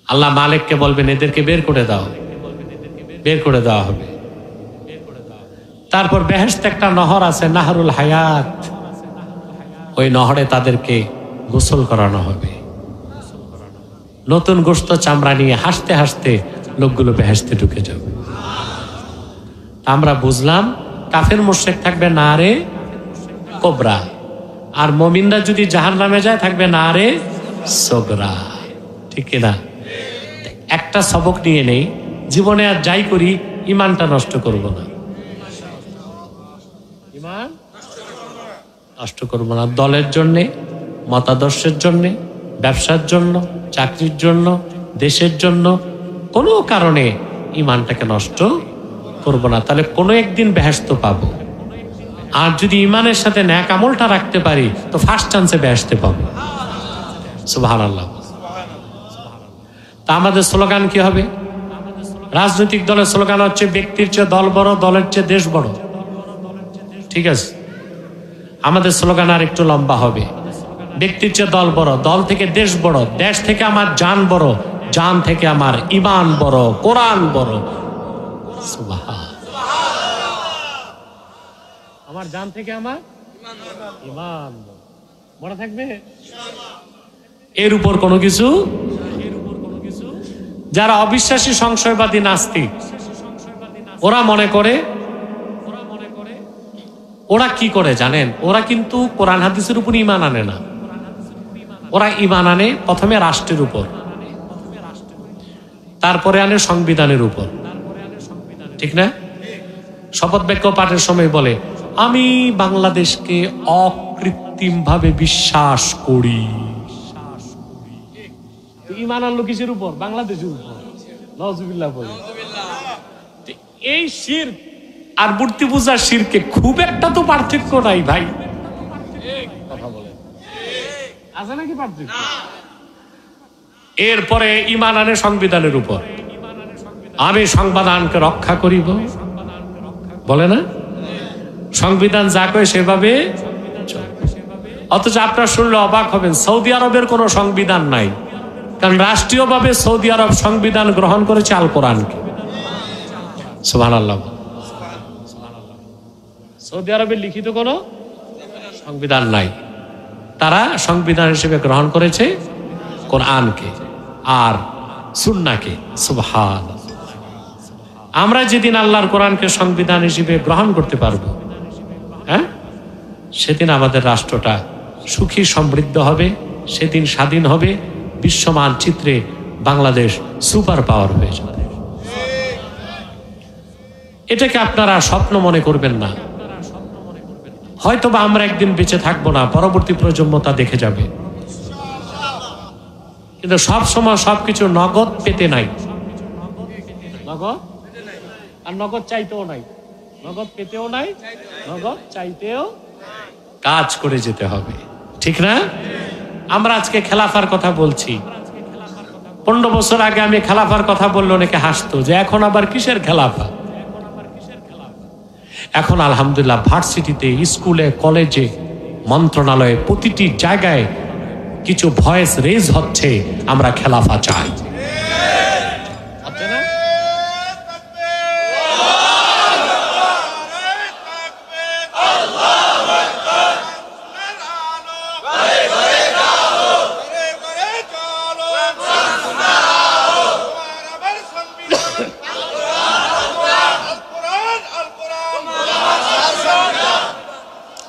আল্লাহ মালিককে বলবেন এদেরকে বের করে দাও, বের করে দেওয়া হবে। তারপর বেহেশতে একটা নহর আছে, নাহরুল হায়াত, ওই নহরে তাদেরকে গোসল করানো হবে। নতুন গোশত চামড়া নিয়ে হাসতে হাসতে লোকগুলো বেহেশতে ঢুকে যাবে। আমরা বুঝলাম কাফের মুশরিক থাকবে নারে কোবরা, আর মুমিনরা যদি জাহান্নামে যায় থাকবে নারে সোগরা। ঠিক না? একটা সবক নিয়ে নেই, জীবনে আর যাই করি ইমানটা নষ্ট করব না, ইমান নষ্ট করব না। দলের জন্যে, মতাদর্শের জন্যে, ব্যবসার জন্য, চাকরির জন্য, দেশের জন্য কোনো কারণে ইমানটাকে নষ্ট করব না। তাহলে কোনো একদিন বেহেশত পাবো। আর যদি ইমানের সাথে ন্যাক আমলটা রাখতে পারি তো ফার্স্ট চান্সে বেহেশতে পাবো। সুবহানাল্লাহ। তা আমাদের স্লোগান কি হবে? রাজনৈতিক দলের স্লোগান হচ্ছে ব্যক্তির চেয়ে দল বড়, দলের চেয়ে দেশ বড়। ঠিক আছে? আমাদের স্লোগান আর একটু লম্বা হবে, ব্যক্তির চেয়ে দল বড়, দল থেকে দেশ বড়, দেশ থেকে আমার জান বড়, জান থেকে আমার ইমান বড়, কোরআন বড়। আমার জান থেকে আমার ইমান বড় থাকবে। এর উপর কোনো কিছু, যারা অবিশ্বাসী, সংশয়বাদী, নাস্তিক, ওরা মনে করে, ওরা কি করে জানেন? ওরা কিন্তু কোরআন হাদিসের উপর ইমান আনে না। ওরা ইমান আনে প্রথমে রাষ্ট্রের উপর, তারপরে আনে সংবিধানের উপর। ঠিক না? শপথ বাক্য পাঠের সময় বলে আমি বাংলাদেশকে অকৃত্রিম ভাবে বিশ্বাস করি। ইমান আনলো কিসের উপর? বাংলাদেশের উপর। নাউজুবিল্লাহ বলে। এই শিরক আর মূর্তি পূজার শিরকে খুব একটা তো পার্থক্য নাই ভাই। কথা বলে আছে নাকি পার্থক্য? এরপরে ইমান আনে সংবিধানের উপর, আমি সংবিধানকে রক্ষা করিব বলে না? সংবিধান যা কয় সেভাবে। অথচ আপনারা শুনলে অবাক হবেন, সৌদি আরবের কোনো সংবিধান নাই, কারণ রাষ্ট্রীয়ভাবে সৌদি আরব সংবিধান গ্রহণ করেছে আল কোরআনকে। সুবহানাল্লাহ। সৌদি আরবের লিখিত কোনো সংবিধান নাই, তারা সংবিধান হিসেবে গ্রহণ করেছে কোরআনকে আর সুন্নাহকে। সুবহানাল্লাহ। আমরা যেদিন আল্লাহর কোরআনকে সংবিধান হিসেবে গ্রহণ করতে পারবো, হ্যাঁ, সেদিন আমাদের রাষ্ট্রটা সুখী সমৃদ্ধ হবে, সেদিন স্বাধীন হবে, বিশ্ব মানচিত্রে বাংলাদেশ সুপার পাওয়ার হয়ে যাবে। এটাকে আপনারা স্বপ্ন মনে করবেন না। হয়তোবা আমরা একদিন বেঁচে থাকবো না, পরবর্তী প্রজন্ম তা দেখে যাবে। কিন্তু সব সময় সবকিছু নগদ পেতে নাই, নগদ আর নগদ চাইতেও নাই, নগদ পেতেও নাই, নগদ চাইতেও। কাজ করে যেতে হবে। ঠিক না? আমরা আজকে খেলাফার কথা বলছি, 15 বছর আগে আমি খেলাফার কথা বললে অনেকে হাসতো যে এখন আবার কিসের খেলাফা। এখন আলহামদুলিল্লাহ ভার্সিটিতে, স্কুলে, কলেজে, মন্ত্রণালয়ে, প্রতিটি জায়গায় কিছু ভয়েস রেজ হচ্ছে, আমরা খেলাফা চাই।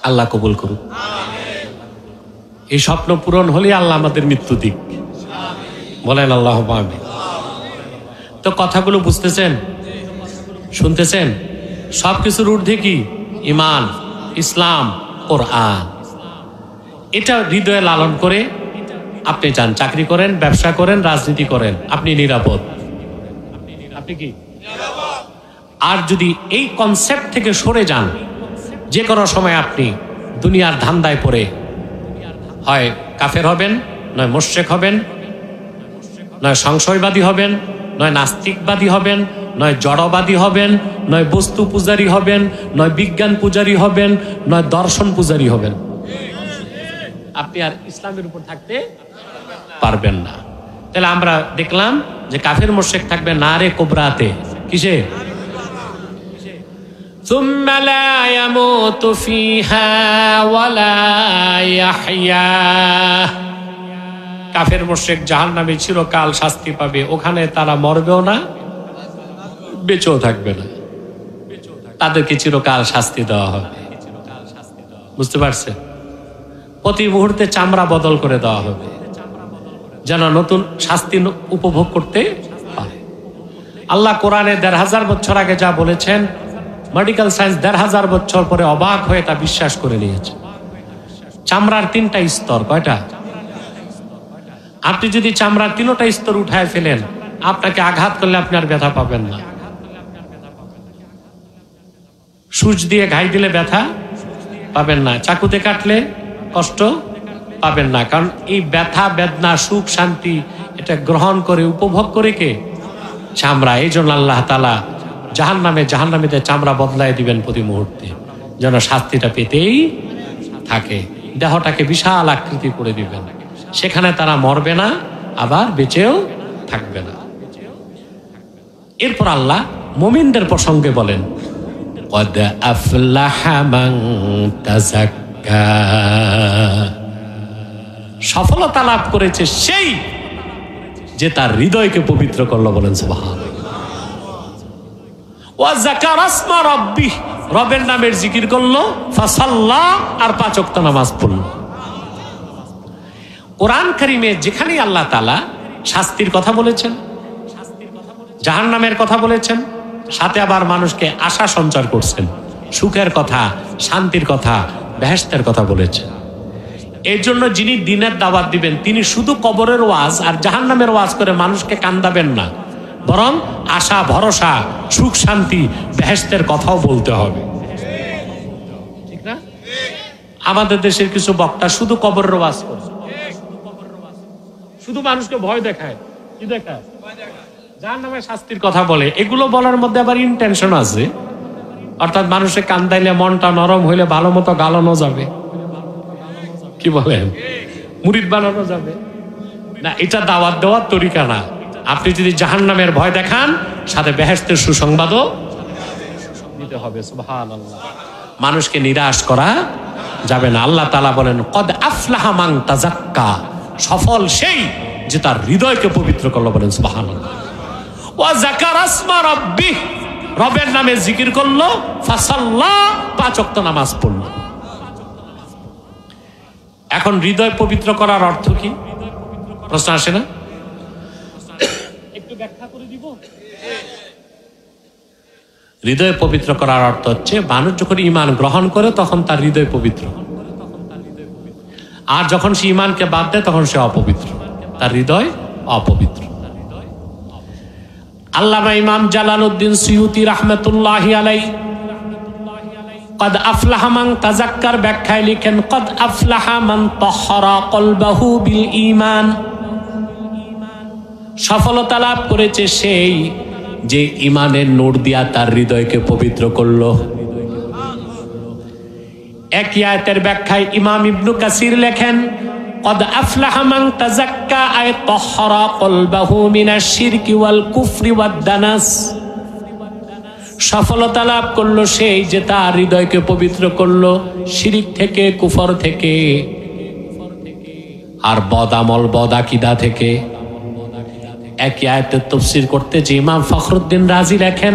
আল্লাহ কবুল করুক। এই স্বপ্ন পূরণ হলে আল্লাহ আমাদের মৃত্যু দিক, বলেন আল্লাহ আমিন। তো কথাগুলো বুঝতেছেন, শুনতেছেন? সবকিছুর ঊর্ধ্বে কি? ঈমান, ইসলাম, কোরআন। এটা হৃদয়ে লালন করে আপনি যান, চাকরি করেন, ব্যবসা করেন, রাজনীতি করেন, আপনি নিরাপদ। আপনি কি? আর যদি এই কনসেপ্ট থেকে সরে যান, যে কোনো সময় আপনি দুনিয়ার ধান্দায় পড়ে হয় কাফের হবেন, নয় মুশরিক হবেন, নয় সংশয়বাদী হবেন, নয় নাস্তিকবাদী হবেন, নয় জড়বাদী হবেন, নয় বস্তু পূজারী হবেন, নয় বিজ্ঞান পূজারী হবেন, নয় দর্শন পূজারী হবেন, আপনি আর ইসলামের উপর থাকতে পারবেন না। তাহলে আমরা দেখলাম যে কাফের মুশরিক থাকবে নারে কোবরাতে, কিসে? ثم لا يموت فيها ولا يحيا। কাফের মুশরিক জাহান্নামে চিরকাল শাস্তি পাবে, ওখানে তারা মরবেও না, বেঁচেও থাকবে না, তাদেরকে চিরকাল শাস্তি দেওয়া হবে। বুঝতে পারছেন? প্রতি মুহূর্তে চামড়া বদল করে দেওয়া হবে যেন নতুন শাস্তি উপভোগ করতে পারে। আল্লাহ কোরআনে ১৫০০ বছর আগে যা বলেছেন, মেডিকেল সায়েন্স ১৫০০ বছর পরে অবাক হয়ে তা বিশ্বাস করে নিয়েছে। চামড়ার ৩টা স্তর। কয়টা? আপনি যদি চামড়ার ৩টা স্তর উঠায় ফেলেন, আপনাকে আঘাত করলে আপনি আর ব্যথা পাবেন না। সূচ দিয়ে ঘাই দিলে ব্যথা পাবেন না, চাকুতে কাটলে কষ্ট পাবেন না, কারণ এই ব্যথা বেদনা সুখ শান্তি এটা গ্রহণ করে উপভোগ করে কে? চামড়া। এই জন্য আল্লাহ তাআলা জাহান্নামীদের চামড়া বদলায় দিবেন প্রতি মুহূর্তে, যেন শাস্তিটা পেতেই থাকে। দেহটাকে বিশাল আকৃতি করে দিবেন, সেখানে তারা মরবে না, আবার বেঁচেও থাকবে না। এরপর আল্লাহ মুমিনদের প্রসঙ্গে বলেন, قد أفلح من تزكى। সফলতা লাভ করেছে সেই যে তার হৃদয়কে পবিত্র করলো, বলেন সুবহানাল্লাহ। ওয়া যাকারা ইসমা রাব্বিহ, রবের নামের জিকির করলো, ফাসাল্লা, আর 5 ওয়াক্ত নামাজ পড়লো। কোরআন কারীমে যেখানে আল্লাহ তাআলা শাস্তির কথা বলেছেন, জাহান্নামের কথা বলেছেন, সাথে আবার মানুষকে আশা সঞ্চার করছেন, সুখের কথা, শান্তির কথা, বেহেশতের কথা বলেছেন। এই জন্য যিনি দ্বীনের দাওয়াত দিবেন, তিনি শুধু কবরের ওয়াজ আর জাহান্নামের ওয়াজ করে মানুষকে কান্দাবেন না, বরং আশা, ভরসা, সুখ, শান্তি, বেহেশতের কথাও বলতে হবে, ঠিক না? আমাদের দেশের কিছু বক্তা শুধু কবরের ওয়াজ করে, শুধু মানুষকে ভয় দেখায়। কি দেখায়? জাহান্নামের শাস্তির কথা বলে। এগুলো বলার মধ্যে আবার ইন্টেনশন আছে, অর্থাৎ মানুষে কান্দাইলে মনটা নরম হইলে ভালো মতো গালানো যাবে, কি বলেন, মুরিদ বানানো যাবে না। এটা দাওয়াত দেওয়ার তরিকা না। আপনি যদি জাহান্নামের ভয় দেখান, সাথে বেহেশতের সুসংবাদও দিতে হবে। সুবহানাল্লাহ। মানুষকে নিরাশ করা যাবে না। আল্লাহ তাআলা বলেন, কদ আফলাহা মান তাযাক্কা, সফল সেই যে তার হৃদয়কে পবিত্র করলো, বলেন সুবহানাল্লাহ। ওয়া যাকারা ইসমা রাব্বিহ, রবের নামে জিকির করলো, ফাসাল্লা, 5 ওয়াক্ত নামাজ পড়লো। এখন হৃদয় পবিত্র করার অর্থ কি? প্রশ্ন আসে না? একটু ব্যাখ্যা করে দিব। হৃদয় পবিত্র করার অর্থ হচ্ছে, মানুষ যখন ঈমান গ্রহণ করে তখন তার হৃদয় পবিত্র, আর যখন সে ঈমানকে বাদ দেয় তখন সে অপবিত্র, তার হৃদয় অপবিত্র। আল্লামা ইমাম জালালউদ্দিন সুয়ুতি রাহমাতুল্লাহি আলাইহি কদ আফলাহা মান তাযাক্কার ব্যাখ্যায় লিখেন, কদ আফলাহা মান তাহহারা কলবাহু বিল ঈমান, সফলতা লাভ করেছে সেই যে ঈমানের নূর দিয়া তার হৃদয়কে পবিত্র করলো। এক আয়াতের ব্যাখ্যায় ইমাম ইবনে কাসির লেখেন, কদ আফলাহা মান তাযাক্কা আয় তাহহারা কলবাহু মিনাশ শিরকি ওয়াল কুফরি ওয়াদ দানাস, সফলতা লাভ করলো সেই যে তার হৃদয়কে পবিত্র করলো শিরিক থেকে, কুফর থেকে, আর বদামল, বদাকিদা থেকে। এক আয়াতের তাফসীর করতে যে ইমাম ফখরুদ্দিন রাজি লেখেন,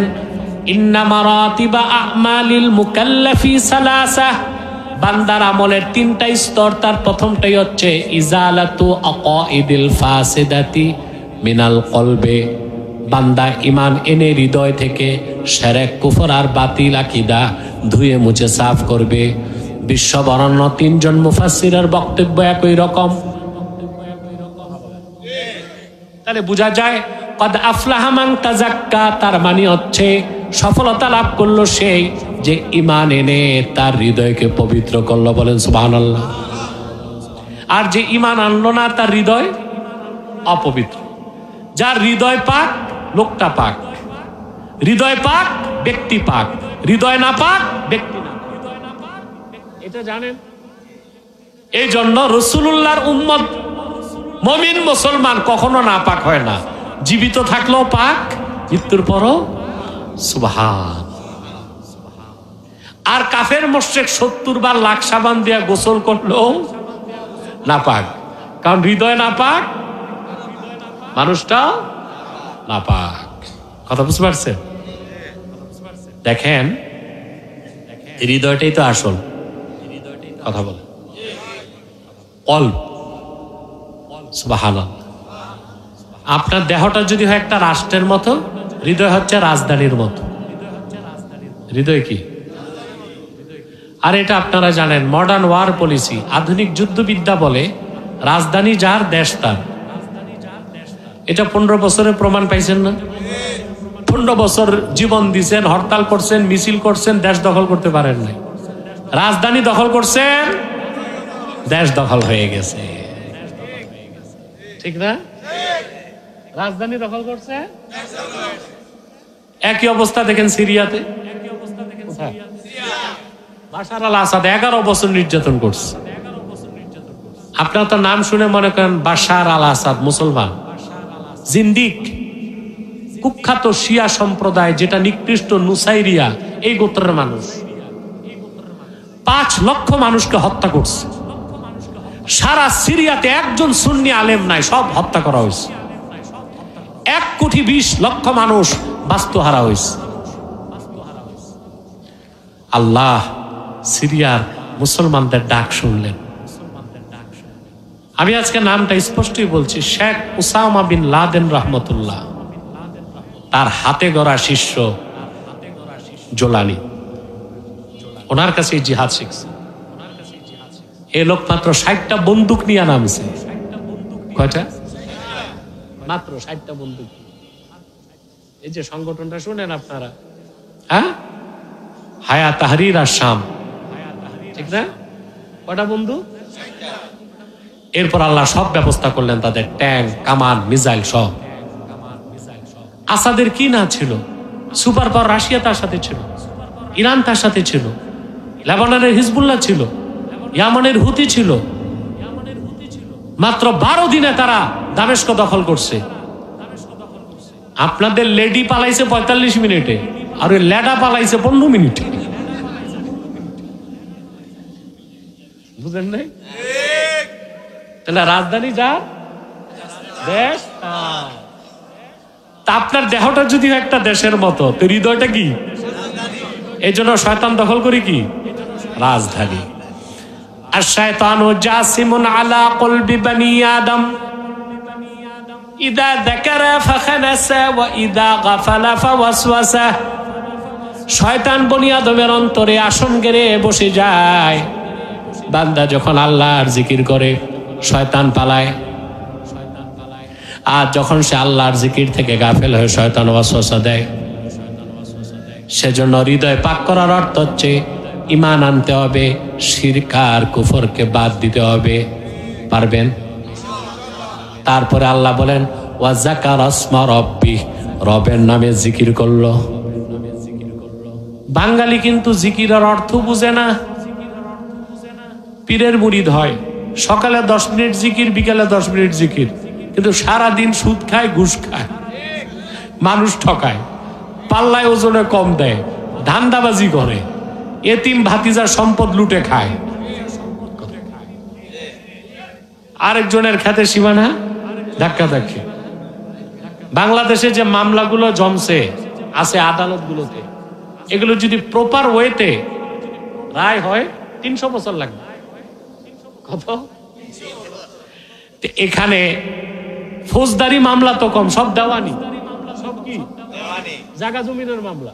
ইন্না মারাতিবা আমালিল মুকাল্লাফি সালাসা, বান্দার আমলের তিনটা স্তর। তার প্রথমটাই হচ্ছে ইজালাতু আকাইদিল ফাসিদাতি মিনাল কলবে, বান্দা ইমান এনে হৃদয় থেকে শিরক কুফর আর বাতিল আকীদা ধুয়ে মুছে সাফ করবে। বিশ্ববরণ্য তিনজন মুফাসসিরের বক্তব্য একই রকম। তাহলে বোঝা যায় কদ আফলাহা মান তাযাক্কা, তার মানে হচ্ছে সফলতা লাভ করলো সেই যে ইমান এনে তার হৃদয়কে পবিত্র করলো। বলেন সুবহানাল্লাহ। আর যে ইমান আনলো না তার হৃদয় অপবিত্র। যার হৃদয় পাক লোকটা পাক, হৃদয় পাক ব্যক্তি পাক, হৃদয় না পাক ব্যক্তি না পাক। এটা জানেন? এই জন্য রাসূলুল্লাহর উম্মত মুমিন মুসলমান কখনো না পাক হয় না। জীবিত থাকলেও পাক, মৃত্যুর পরও সুবহান। আর কাফের মুশরিক 70 বার লাখ সাবান দিয়া গোসল করলেও না পাক, কারণ হৃদয় না পাক, মানুষটা না পাক। কথা বুঝতে পারছেন? দেখেন হৃদয়টাই তো আসল। কথা বলে কলব। সুবহানাল্লাহ। আপনার দেহটা যদি হয় একটা রাষ্ট্রের মতো, হৃদয় হচ্ছে রাজধানীর মতো। হৃদয় কি? আর এটা আপনারা জানেন, মডার্ন ওয়ার পলিসি, আধুনিক যুদ্ধবিদ্যা বলে রাজধানী যার দেশ তার। এটা 15 বছরের প্রমাণ পাইছেন না? 15 বছর জীবন দিয়েছেন, হরতাল করছেন, মিছিল করছেন, দেশ দখল করতে পারেন নাই। রাজধানী দখল করছেন, দেশ দখল হয়ে গেছে। ঠিক না? রাজধানী দখল করছে। একই অবস্থা দেখেন সিরিয়াতে। বাশার আল আসাদ 11 বছর নির্যাতন করছে। আপনার তো নাম শুনে মনে করেন বাশার আল আসাদ মুসলমান, জিন্দিক, কুখ্যাত শিয়া সম্প্রদায়, যেটা নিকৃষ্ট নুসাইরিয়া, এই গোত্রের মানুষ 5 লক্ষ মানুষকে হত্যা করছে। সারা সিরিয়াতে একজন সুন্নি আলেম নাই, সব হত্যা করা হয়েছে। 1,20,00,000 মানুষ বাস্তুহারা হয়েছে। আল্লাহ সিরিয়ার মুসলমানদের ডাক শুনলেন। আমি আজকে নামটা স্পষ্টই বলছি, শেখ উসামা বিন লাদেন রহমতুল্লাহ, তার হাতে গড়া শিষ্য জোলানি, ওনার কাছে জিহাদ শিখছে। এই লোক মাত্র 60টা বন্দুক নিয়ে নামছে। কয়টা? মাত্র 60টা বন্দুক। এই যে সংগঠনটা শুনেন আপনারা, হ্যাঁ, হায়া তাহরির আর শাম, ঠিক না? কয়টা বন্দুক? এরপর আল্লাহ সব ব্যবস্থা করলেন, তাদের ট্যাঙ্ক, কামান, মিসাইল সব। আসাদের কি না ছিল? সুপার পাওয়ার রাশিয়া তার সাথে ছিল, ইরান তার সাথে ছিল, লেবাননের হিজবুল্লাহ ছিল, ইয়ামানের হুতি ছিল। মাত্র 12 দিনে তারা দামেস্ক দখল করছে। আপনাদের লেডি পালাইছে 45 মিনিটে, আর ওই লেডা পালাইছে 15 মিনিটে। বুঝেন নাই? তাহলে রাজধানী যার দেশ। তা আপনার দেহটা যদি একটা দেশের মতো, তো হৃদয়টা কি? এই জন্য শয়তান দখল করি কি? রাজধানী। আর শয়তানু জাসিমুন আলা কলবি বনি আদম, ইদা যাকারা ফাখানাসা ওয়া ইদা গাফালা ফাওয়াসওয়াসা। শয়তান বনি আদমের অন্তরে আসন গেড়ে বসে যায়। বান্দা যখন আল্লাহর জিকির করে, শয়তান পালায়। আর যখন সে আল্লাহর জিকির থেকে গাফেল হয়ে শয়তান ওয়াসওয়াসা দেয়। সেজন্য হৃদয় পাক করার অর্থ হচ্ছে ঈমান আনতে হবে, শিরক আর কুফরকে বাদ দিতে হবে। পারবেন? তারপরে আল্লাহ বলেন ওয়া যাকারা ইসমা রাব্বি, রবের নামে জিকির করলো। বাঙালি কিন্তু জিকিরের অর্থ বুঝে না। পীরের মুরিদ হয়, সকালে 10 মিনিট জিকির, বিকালে 10 মিনিট জিকির, কিন্তু সারাদিন সুদ খায়, ঘুষ খায়, মানুষ ঠকায়, পাল্লায় ওজনে কম দেয়, ধান্দাবাজি করে, এতিম ভাতিজার সম্পদ লুটে খায়, আরেকজনের খেতে সীমানা ধাক্কা ধাক্কি। বাংলাদেশে যে মামলাগুলো জমছে আছে আদালতগুলোতে, এগুলো যদি প্রপার ওয়েতে রায় হয়, 300 বছর লাগবে। কত? এখানে ফৌজদারি মামলা তো কম, সব দেওয়ানি, সব কি জায়গা জমিনের মামলা।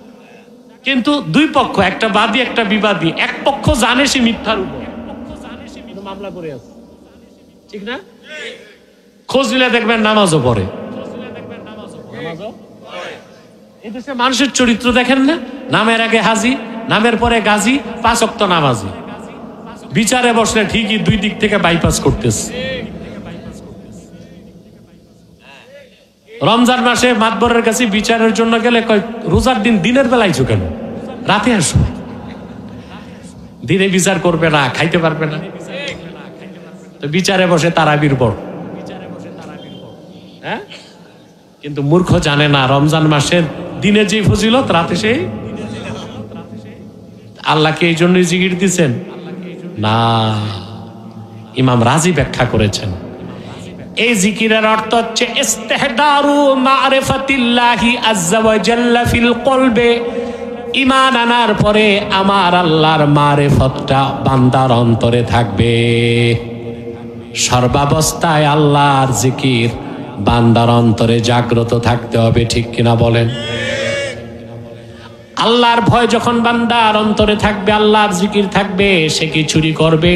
কিন্তু দুই পক্ষ, একটা বাদী একটা বিবাদী, এক পক্ষ জানে সে মিথ্যার উপর মামলা করে আছে, ঠিক না? খোঁজ নিলে দেখবেন নামাজও পড়ে। এদেশে মানুষের চরিত্র দেখেন না? নামের আগে হাজি, নামের পরে গাজী, 5 ওয়াক্ত নামাজি। বিচারে বসলে ঠিকই 2 দিক থেকে বাইপাস করতেছে। রমজান মাসে মাতবরের কাছে বিচারের জন্য গেলে কয়, রোজার দিন দিনের বেলায় আইছো কেন? রাতে আসো। দিনে বিচার করবে না, খাইতে পারবে না, তো বিচারে বসে তারাবির পর। হ্যাঁ, কিন্তু মূর্খ জানে না রমজান মাসের দিনে যে ফজিলত, রাতে সেই। আল্লাহকে এই জন্যই জিকির দিচ্ছেন না, ইমাম রাজি ব্যাখ্যা করেছেন এই জিকিরের অর্থ হচ্ছে ইস্তেহদারু মারিফাতিল্লাহি আযজা ওয়া জাল্লা ফিল কলবে। ঈমান আনার পরে আমার আল্লাহর মারিফতটা বান্দার অন্তরে থাকবে। সর্বাবস্থায় আল্লাহর জিকির বান্দার অন্তরে জাগ্রত থাকতে হবে, ঠিক কিনা বলেন? আল্লাহর ভয় যখন বান্দার অন্তরে থাকবে, আল্লাহর জিকির থাকবে, সে কি চুরি করবে,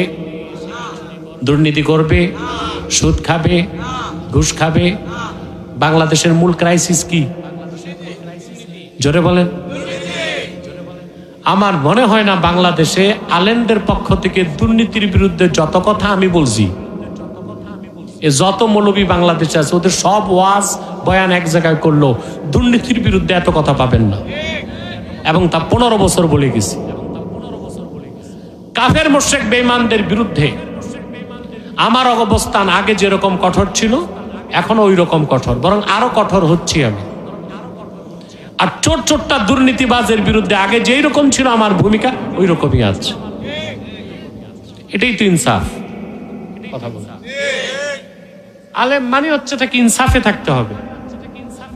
দুর্নীতি করবে, সুদ খাবে, ঘুষ খাবে? বাংলাদেশের মূল ক্রাইসিস কি? জোরে বলেন। আমার মনে হয় না বাংলাদেশে আলেমদের পক্ষ থেকে দুর্নীতির বিরুদ্ধে যত কথা আমি বলছি, যত মৌলবী বাংলাদেশে আছে, ওদের সব ওয়াজ বয়ান এক জায়গায় করলো, দুর্নীতির বিরুদ্ধে এত কথা পাবেন না। এবং তা 15 বছর বলে গেছি। কাফের মুশরিক বেঈমানদের বিরুদ্ধে আমার অবস্থান আগে যেরকম কঠোর ছিল, এখন ওই রকম কঠোর, বরং আরো কঠোর হচ্ছি আমি। আর চোরটা দুর্নীতিবাজের বিরুদ্ধে আগে যেই রকম ছিল আমার ভূমিকা, ওই রকমই আছে। এটাই তো ইনসাফ। কথা বল, আলেম মানে হচ্ছে কি, ইনসাফে থাকতে হবে।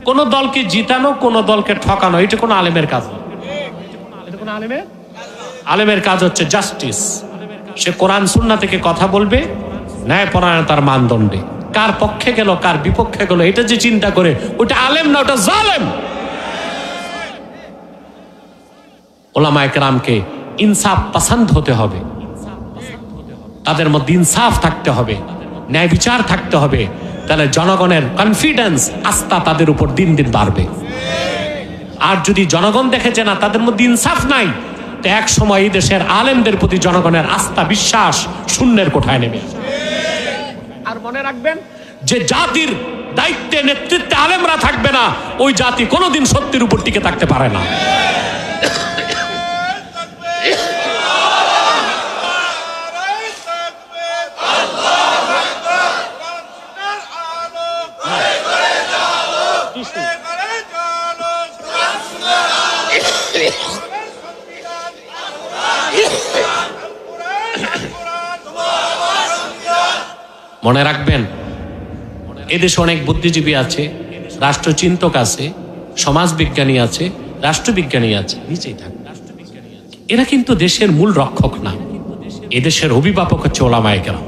কোন দলকে জিতানো, কোন দলকে ঠকানো, এটা কোন আলেমের কাজ না। এটা কোন আলেমের কাজ হচ্ছে জাস্টিস। সে কোরআন সুন্নাহ থেকে কথা বলবে ন্যায়পরায়ণতার মানদণ্ডে। কার পক্ষে গেল, কার বিপক্ষে গেল, এটা যে চিন্তা করে, ওটা আলেম না, ওটা জালেম। ওলামায়ে কেরামকে ইনসাফ পছন্দ হতে হবে, তাদের মধ্যে ইনসাফ থাকতে হবে, ন্যায় বিচার থাকতে হবে। তাহলে জনগণের কনফিডেন্স, আস্থা তাদের উপর দিন দিন বাড়বে। আর যদি জনগণ দেখে যে না, তাদের মধ্যে ইনসাফ নাই, তো এক সময় এই দেশের আলেমদের প্রতি জনগণের আস্থা বিশ্বাস শূন্যের কোঠায় নেমে। আর মনে রাখবেন, যে জাতির দায়িত্বে নেতৃত্বে আলেমরা থাকবে না, ওই জাতি কোনোদিন সত্যের উপর টিকে থাকতে পারে না। মনে রাখবেন, এদেশে অনেক বুদ্ধিজীবী আছে, রাষ্ট্রচিন্তক আছে, সমাজবিজ্ঞানী আছে, রাষ্ট্রবিজ্ঞানী আছে, নিচেই থাকে। এরা কিন্তু দেশের মূল রক্ষক না, এদেশের অভিভাবক হচ্ছে ওলামায়ে কেরাম।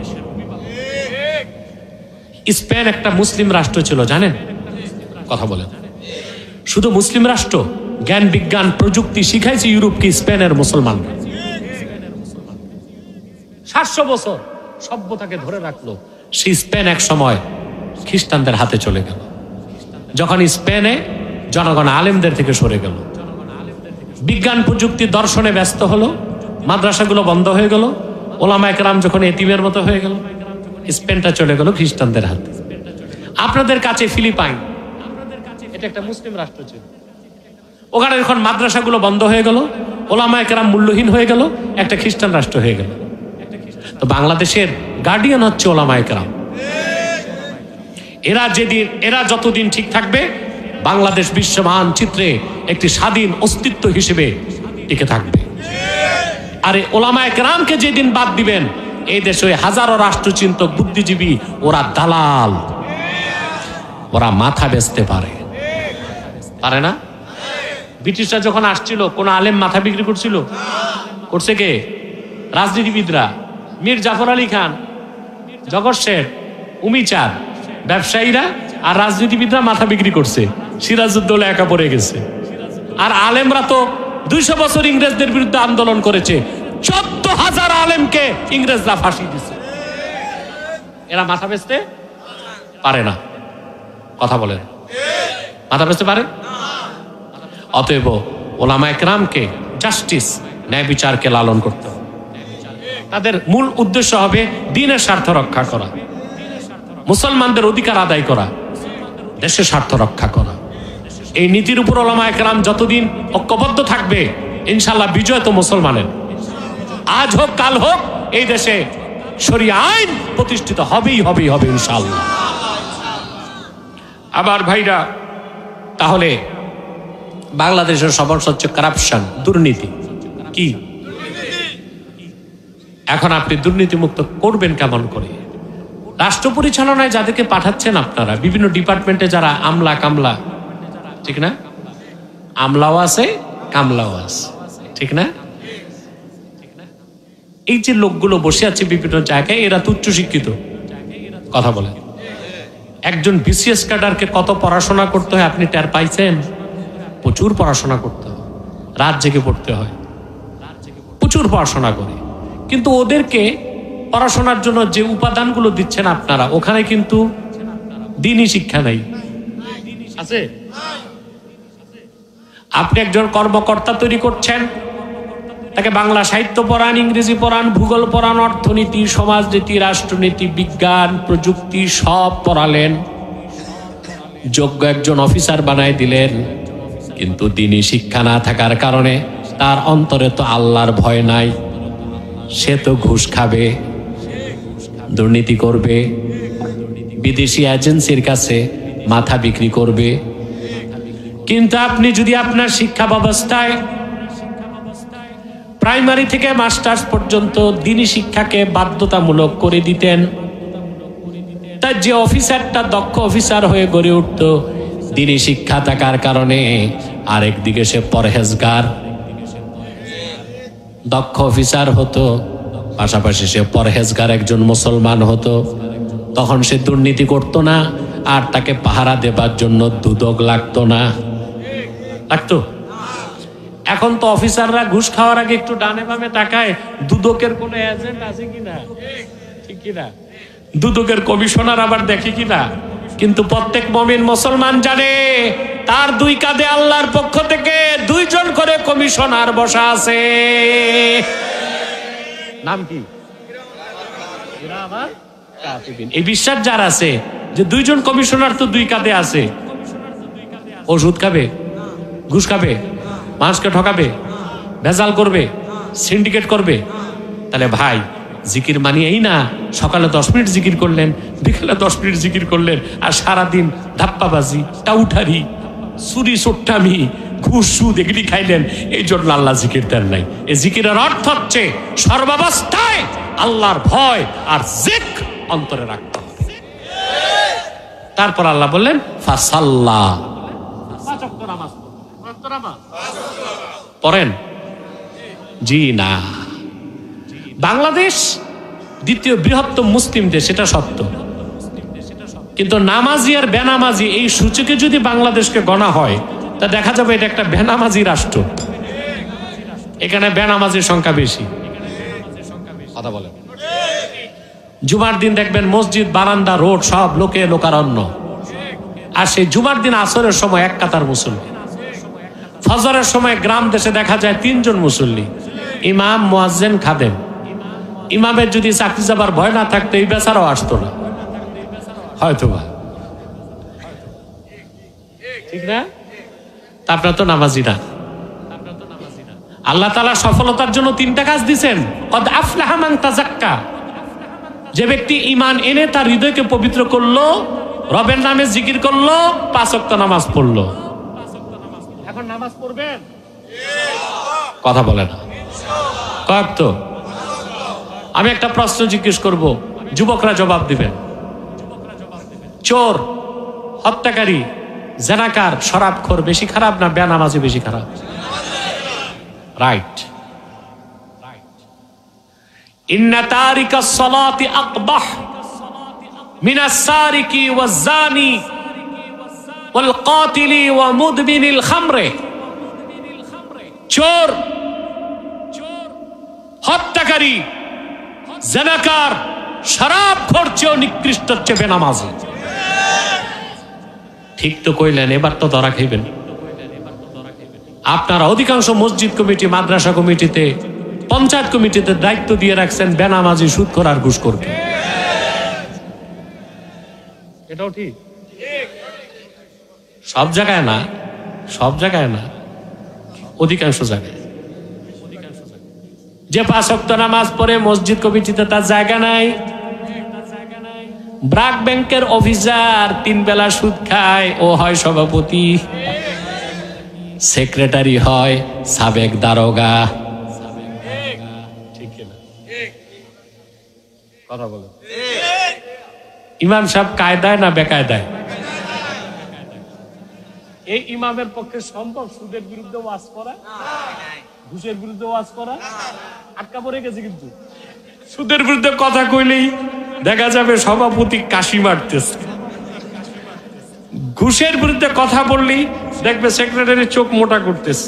স্পেন একটা মুসলিম রাষ্ট্র ছিল, জানেন? কথা বলেন। শুধু মুসলিম রাষ্ট্র, জ্ঞান বিজ্ঞান প্রযুক্তি শিখাইছে ইউরোপকে স্পেনের মুসলমানরা। 700 বছর সভ্যতাকে ধরে রাখলো। সেই স্পেন এক সময় খ্রিস্টানদের হাতে চলে গেল। যখন স্পেনে জনগণ আলেমদের থেকে সরে গেল, বিজ্ঞান প্রযুক্তি দর্শনে ব্যস্ত হলো, মাদ্রাসাগুলো বন্ধ হয়ে গেল, ওলামায়ে কেরাম যখন এতিমের মতো হয়ে গেল, স্পেনটা চলে গেল খ্রিস্টানদের হাতে। আপনাদের কাছে ফিলিপাইন, এটা একটা মুসলিম রাষ্ট্র ছিল, ওখানে যখন মাদ্রাসাগুলো বন্ধ হয়ে গেল, ওলামায়ে কেরাম মূল্যহীন হয়ে গেল, একটা খ্রিস্টান রাষ্ট্র হয়ে গেল। তো বাংলাদেশের গার্ডিয়ান হচ্ছে ওলামায়ে কেরাম। এরা যতদিন ঠিক থাকবে, বাংলাদেশ বিশ্ব মানচিত্রে একটি স্বাধীন অস্তিত্ব হিসেবে টিকে থাকবে। আর ওলামায়ে কেরামকে যেদিন বাদ দিবেন, এই দেশে হাজারো রাষ্ট্রচিন্তক বুদ্ধিজীবী, ওরা দালাল, ওরা মাথা বেচতে পারে না। ব্রিটিশরা যখন আসছিল, কোন আলেম মাথা বিক্রি করছিল? করছে কে? রাজনীতিবিদরা, মীর জাফর আলী খান, জগৎ শেঠ, উমিচাঁদ, ব্যবসায়ীরা আর রাজনীতিবিদরা মাথা বিক্রি করছে, সিরাজউদ্দৌলা একা পড়ে গেছে। আর আলেমরা তো 200 বছর ইংরেজদের বিরুদ্ধে আন্দোলন করেছে, 14,000 আলেমকে ইংরেজরা ফাঁসি দিছে। এরা মাথা বেচতে পারে না, কথা বলেন, মাথা বেচতে পারে। অতএব ওলামায়ে কেরামকে জাস্টিস, ন্যায় বিচারকে লালন করতে হবে। তাদের মূল উদ্দেশ্য হবে দ্বীনের স্বার্থ রক্ষা করা, মুসলমানদের অধিকার আদায় করা, দেশের স্বার্থ রক্ষা করা। এই নীতির উপর ওলামায়ে কেরাম যতদিন ঐক্যবদ্ধ থাকবে, ইনশাআল্লাহ বিজয় তো মুসলমানের। আজ হোক কাল হোক এই দেশে শরিয়া আইন প্রতিষ্ঠিত হবেই হবে ইনশাআল্লাহ। আবার ভাইরা, তাহলে বাংলাদেশের সমস্যা হচ্ছে কারাপশন, দুর্নীতি। কি এখন আপনি দুর্নীতি মুক্ত করবেন কেমন করে? রাষ্ট্র পরিচালনায় যাদেরকে পাঠাচ্ছেন আপনারা, বিভিন্ন ডিপার্টমেন্টে যারা আমলা কামলা, ঠিক না? আমলাও আছে, কামলাও আছে, ঠিক না? এই যে লোকগুলো বসে আছে বিভিন্ন জায়গায়, এরা তো উচ্চ শিক্ষিত, কথা বলেন। একজন বিসিএস ক্যাডারকে কত পড়াশোনা করতে হয় আপনি টের পাইছেন? প্রচুর পড়াশোনা করতে হয়, রাত জেগে পড়তে হয়, প্রচুর পড়াশোনা করে। কিন্তু ওদেরকে পড়াশোনার জন্য যে উপাদানগুলো দিচ্ছেন আপনারা, ওখানে কিন্তু দ্বীনি শিক্ষা নাই, আছে? আপনি একজন কর্মকর্তা তৈরি করছেন, তাকে বাংলা সাহিত্য পড়ান, ইংরেজি পড়ান, ভূগোল পড়ান, অর্থনীতি, সমাজনীতি, রাষ্ট্রনীতি, বিজ্ঞান, প্রযুক্তি সব পড়ালেন, যোগ্য একজন অফিসার বানাই দিলেন। কিন্তু দ্বীনি শিক্ষা না থাকার কারণে তার অন্তরে তো আল্লাহর ভয় নাই, সে তো ঘুষ খাবে, দুর্নীতি করবে, বিদেশি এজেন্সির কাছে মাথা বিক্রি করবে। কিন্তু আপনি যদি আপনার শিক্ষা ব্যবস্থায় প্রাইমারি থেকে মাস্টার্স পর্যন্ত দ্বীনি শিক্ষাকে বাধ্যতামূলক করে দিতেন, তাই যে অফিসারটা দক্ষ অফিসার হয়ে গড়ে উঠত দ্বীনি শিক্ষা থাকার কারণে, আরেকদিকে সে পরহেজগার দক্ষ অফিসার হতো, পাশাপাশি সে পরহেজগার একজন মুসলমান হতো, তখন সে দুর্নীতি করত না, আর তাকে পাহারা দেবার জন্য দুদক লাগতো না, লাগতো? এখন তো অফিসাররা ঘুষ খাওয়ার আগে একটু ডানে বামে তাকায়, দুদকের কোন এজেন্ট আছে কিনা, ঠিক কিনা, দুদকের কমিশনার আবার দেখে কিনা। কিন্তু প্রত্যেক মুমিন মুসলমান জানে তার দুই কাঁধে আল্লাহর পক্ষ থেকে 2 জন করে কমিশনার বসা আছে। নাম কি? এই বিশ্বাস যার আছে যে 2 জন কমিশনার তো 2 কাঁধে আছে, ওষুধ খাবে, ঘুষ খাবে, মানুষকে ঠকাবে, ভেজাল করবে, সিন্ডিকেট করবে, তাহলে ভাই জিকির মানি এই না সকালে 10 মিনিট জিকির করলেন, বিকেলে 10 মিনিট জিকির করলেন, আর সারাদিন ধাপ্পাবাজি, টাউঠারি, চুরি চোট্টামি, ঘুষ সুদ এগুলি খাইলেন, এই জন্য আল্লাহ জিকির দেন নাই। এই জিকিরের অর্থ হচ্ছে সর্বাবস্থায় আল্লাহর ভয় আর জিক অন্তরে রাখতে হবে। তারপর আল্লাহ বললেন ফাসাল্লা, 5 ওয়াক্ত নামাজ পড়েন। জি না, বাংলাদেশ দ্বিতীয় বৃহত্তম মুসলিম দেশ, এটা সত্য, কিন্তু নামাজি আর বেনামাজি এই সূচকে যদি বাংলাদেশকে গণা হয়, তা দেখা যাবে এটা একটা বেনামাজি রাষ্ট্র। এখানে বেনামাজির সংখ্যা বেশি, কথা বলেন। জুমার দিন দেখবেন মসজিদ, বারান্দা, রোড সব লোকে লোকারণ্য, আর সেই জুমার দিন আসরের সময় 1 কাতার মুসল্লি, ফজরের সময় গ্রাম দেশে দেখা যায় 3 জন মুসল্লি, ইমাম, মুয়াজ্জিন, খাদেম। ইমামের যদি চাকরি যাবার ভয় না থাকতো এই বেচারাও আসতো না হয়তোবা, ঠিক না? তা আপনার তো নামাজি না। আল্লাহ তাআলা সফলতার জন্য 3টা কাজ দিয়েছেন। কদ আফলাহা মান তাযাক্কা, যে ব্যক্তি ঈমান এনে তার হৃদয়কে পবিত্র করলো, রবের নামে জিকির করলো, 5 ওয়াক্ত নামাজ পড়লো। এখন নামাজ পড়বেন, কথা বলে না, কয়েক তো। আমি একটা প্রশ্ন জিজ্ঞেস করব, যুবকরা জবাব দিবেন। চোর, হত্যাকারী, জেনাকার, শরাবখোর বেশি খারাপ না বেনামাজি বেশি খারাপ? রাইট। ইন্না তারিকাস সালাতি আকবাহ মিনাস সারিকি ওয়াজ জানি ওয়াল কাতিলি ওয়া মুদমিনিল খামরে। চোর, হত্যাকারী, জিনাকার, শরাবখোর চেয়েও নিকৃষ্ট হচ্ছে বেনামাজি। ঠিক তো কইলেন, এবার তো ধরা খাইবেন। আপনারা অধিকাংশ মসজিদ কমিটি, মাদ্রাসা কমিটিতে, পঞ্চায়েত কমিটিতে দায়িত্ব দিয়ে রাখছেন বেনামাজি, সুদখোর আর ঘুষখোর। এটাও ঠিক, সব জায়গায় না, সব জায়গায় না, অধিকাংশ জায়গায়। যে 5 ওয়াক্ত নামাজ পড়ে মসজিদ কমিটিতে তার জায়গা নাই। ব্রাক ব্যাংকের অফিসার 3 বেলা সুদ খায়, ও হয় সভাপতি, সেক্রেটারি হয়, সাবেক দারোগা। ঠিক না? কথা বলো। ইমাম সাহেব কায়দায় না বেকায়দায়? এই ইমামের পক্ষে সম্ভব সুদের বিরুদ্ধে ওয়াজ করা, ঘুষের বিরুদ্ধে ওয়াজ করা? আটকা পড়ে গেছে। কিন্তু সুদের বিরুদ্ধে কথা কইলেই দেখা যাবে সভাপতি কাশি মারতেছে, ঘুষের বিরুদ্ধে কথা বললেই দেখবে সেক্রেটারি চোখ মোটা করতেছে।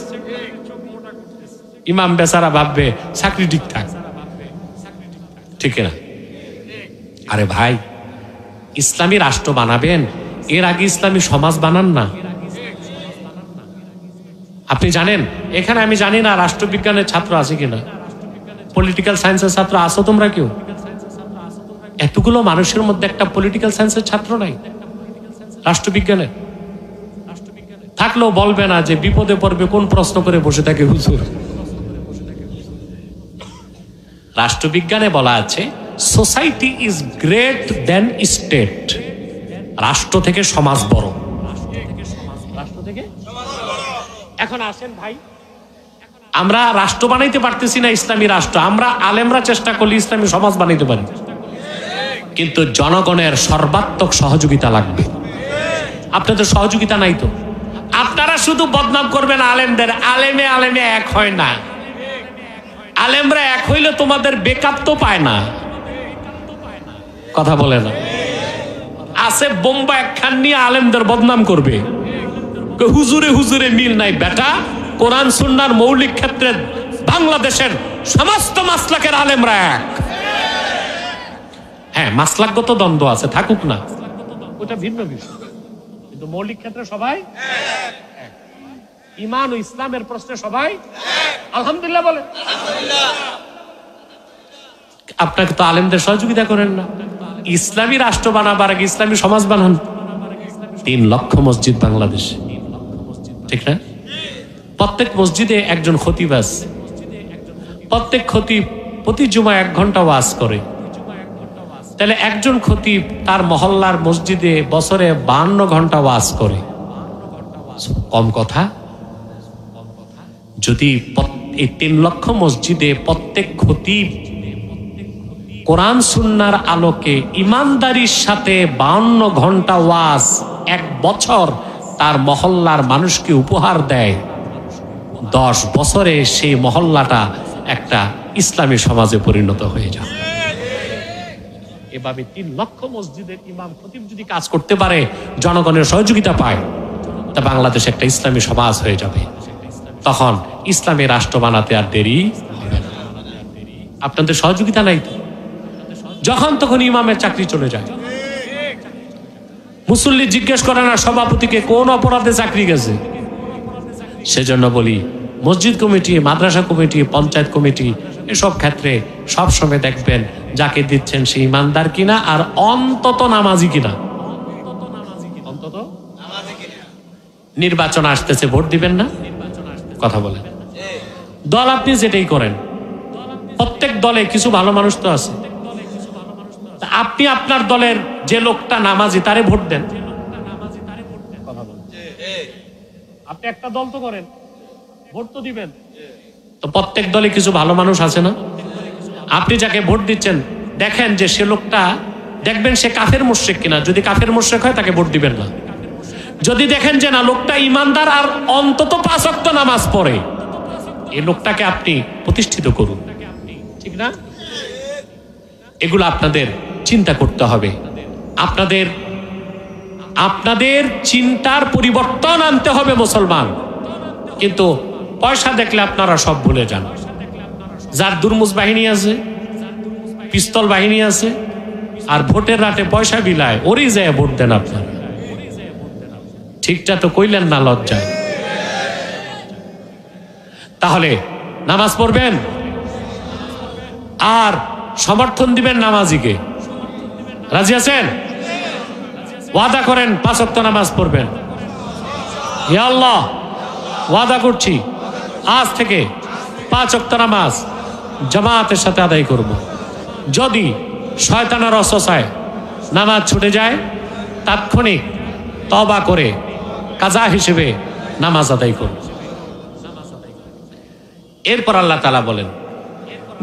ইমাম বেচারা ভাববে চাকরি ঠিকঠাক। ঠিক না? আরে ভাই, ইসলামী রাষ্ট্র বানাবেন, এর আগে ইসলামী সমাজ বানান না। আপনি জানেন, এখানে আমি জানি না রাষ্ট্রবিজ্ঞানের ছাত্র আছে কিনা, পলিটিক্যাল সায়েন্সের ছাত্র আছো তোমরা কেউ? এতগুলো মানুষের মধ্যে একটা পলিটিক্যাল সায়েন্সের ছাত্র নাই রাষ্ট্রবিজ্ঞানের? থাকলেও বলবে না যে বিপদে পড়বে কোন প্রশ্ন করে বসে থাকে হুজুর। রাষ্ট্রবিজ্ঞানে বলা আছে society is great than state. রাষ্ট্র থেকে সমাজ বড়। রাষ্ট্র থেকে। এখন আসেন ভাই, আমরা রাষ্ট্র বানাইতে পারতেছি না, ইসলামী রাষ্ট্র। আমরা আলেমরা চেষ্টা করলে ইসলামী সমাজ বানাইতে পারি, কিন্তু জনগণের সর্বাত্মক সহযোগিতা লাগবে। আপনাদের সহযোগিতা নাই তো। আপনারা শুধু বদনাম করবেন আলেমদের। আলেমে আলেমে এক হয় না। আলেমরা এক হইলে তোমাদের বেকআপ তো পায় না। কথা বলে না? আছে বোম্বা একখান নিয়ে আলেমদের বদনাম করবে, হুজুরে হুজুরে মিল নাই। বেটা, কোরআন সুন্নাহর মৌলিক ক্ষেত্রে বাংলাদেশের সমস্ত মাসলাকের আলেমরা এক। হ্যাঁ, মাসলাকগত দ্বন্দ্ব আছে, থাকুক না, ওটা ভিন্ন বিষয়, কিন্তু মৌলিক ক্ষেত্রে সবাই এক। ঈমান ও ইসলামের প্রশ্নে সবাই আলহামদুলিল্লাহ বলে। আপনাকে তো আলেমদের সহযোগিতা করেন না। ইসলামী রাষ্ট্র বানাবার আগে ইসলামী সমাজ বানান। 3 লক্ষ মসজিদ বাংলাদেশে, ঠিক না? প্রত্যেক মসজিদে একজন খতিব আছে। প্রত্যেক খতিব প্রতি জুমা 1 ঘন্টা ওয়াজ করে। তাহলে একজন খতিব তার মহল্লার মসজিদে বছরে 52 ঘন্টা ওয়াজ করে। কম কথা? যদি এই 3 লক্ষ মসজিদে প্রত্যেক খতিব কোরআন সুন্নাহর আলোকে ইমানদারির সাথে 52 ঘন্টা ওয়াজ 1 বছর তার মহল্লার মানুষকে উপহার দেয়, 10 বছরে সেই মহল্লাটা একটা ইসলামী সমাজে পরিণত হয়ে যায়। এভাবে 3 লক্ষ মসজিদের ইমাম খতিব যদি কাজ করতে পারে, জনগণের সহযোগিতা পায়, তা বাংলাদেশ একটা ইসলামী সমাজ হয়ে যাবে। তখন ইসলামী রাষ্ট্র বানাতে আর দেরি হবে না। আপনাদের সহযোগিতা নাই তো। যখন তখন ইমামের চাকরি চলে যায়। মুসল্লি জিজ্ঞেস করে না সভাপতিকে কোন অপরাধে চাকরি গেছে। সেজন্য বলি, মসজিদ কমিটি, মাদ্রাসা কমিটি, পঞ্চায়েত কমিটি, এসব ক্ষেত্রে সবসময় দেখবেন যাকে দিচ্ছেন সে ইমানদার কিনা আর অন্তত নামাজি কিনা। অন্তত নির্বাচন আসতেছে, ভোট দিবেন না? কথা বলেন। দল আপনি যেটাই করেন, প্রত্যেক দলে কিছু ভালো মানুষ তো আছে। আপনি আপনার দলের যে লোকটা নামাজি তারে ভোট দেন। আপনি একটা দল তো করেন, ভোট তো দিবেন। তো প্রত্যেক দলে কিছু ভালো মানুষ আছে না? আপনি যাকে ভোট দিচ্ছেন দেখেন যে সে লোকটা, দেখবেন সে কাফের মুশরিক কিনা। যদি কাফের মুশরিক হয় তাকে ভোট দিবেন না। যদি দেখেন যে না লোকটা ইমানদার আর অন্তত 5 ওয়াক্ত নামাজ পড়ে, এই লোকটাকে আপনি প্রতিষ্ঠিত করুন, ঠিক না? এগুলো আপনাদের চিন্তা করতে হবে। আপনাদের চিন্তার পরিবর্তন আনতে হবে মুসলমান। কিন্তু পয়সা দেখলে আপনারা সব ভুলে যান। যার দুর্মুজ বাহিনী আছে, পিস্তল বাহিনী আছে, আর ভোটের রাতে পয়সা বিলায়, ওরই যায় ভোট দেন আপনারা। ঠিকটা তো কইলেন না লজ্জায়। তাহলে নামাজ পড়বেন আর সমর্থন দিবেন নামাজিকে। রাজি আছেন? ওয়াদা করেন 5 ওয়াক্ত নামাজ পড়বেন। ইয়া আল্লাহ, ওয়াদা করছি আজ থেকে 5 ওয়াক্ত নামাজ জামাতের সাথে আদায় করব। যদি শয়তানের অসসায় নামাজ ছুটে যায়, তাৎক্ষণিক তওবা করে কাজা হিসেবে নামাজ আদায় করব। এরপর আল্লাহ তাআলা বলেন,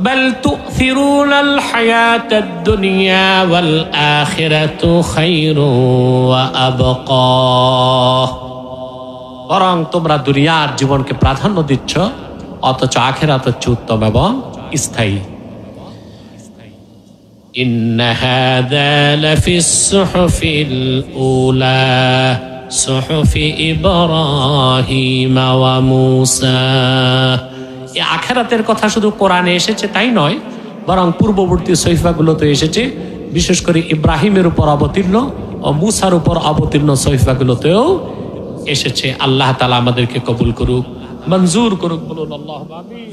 বাল তু'থিরুনাল হায়াতাদ দুনিয়া ওয়াল আখিরাতু খায়রুন ওয়া আবকা। বরং তোমরা দুনিয়ার জীবনকে প্রাধান্য দিচ্ছ, অথচ আখিরাত হচ্ছে উত্তম এবং স্থায়ী। ইন্না হাযা লাফিস সুহুফিল উলা সুহুফি ইব্রাহিম ওয়া মূসা। এই আখিরাতের কথা শুধু কোরআনে এসেছে তাই নয়, বরং পূর্ববর্তী সহিফাগুলোতে এসেছে। বিশেষ করে ইব্রাহিমের উপর অবতীর্ণ ও মূসার উপর অবতীর্ণ সহিফাগুলোতেও এসেছে। আল্লাহ তাআলা আমাদেরকে কবুল করুক, মঞ্জুর করুক। বলুন আল্লাহুম্মা আমিন।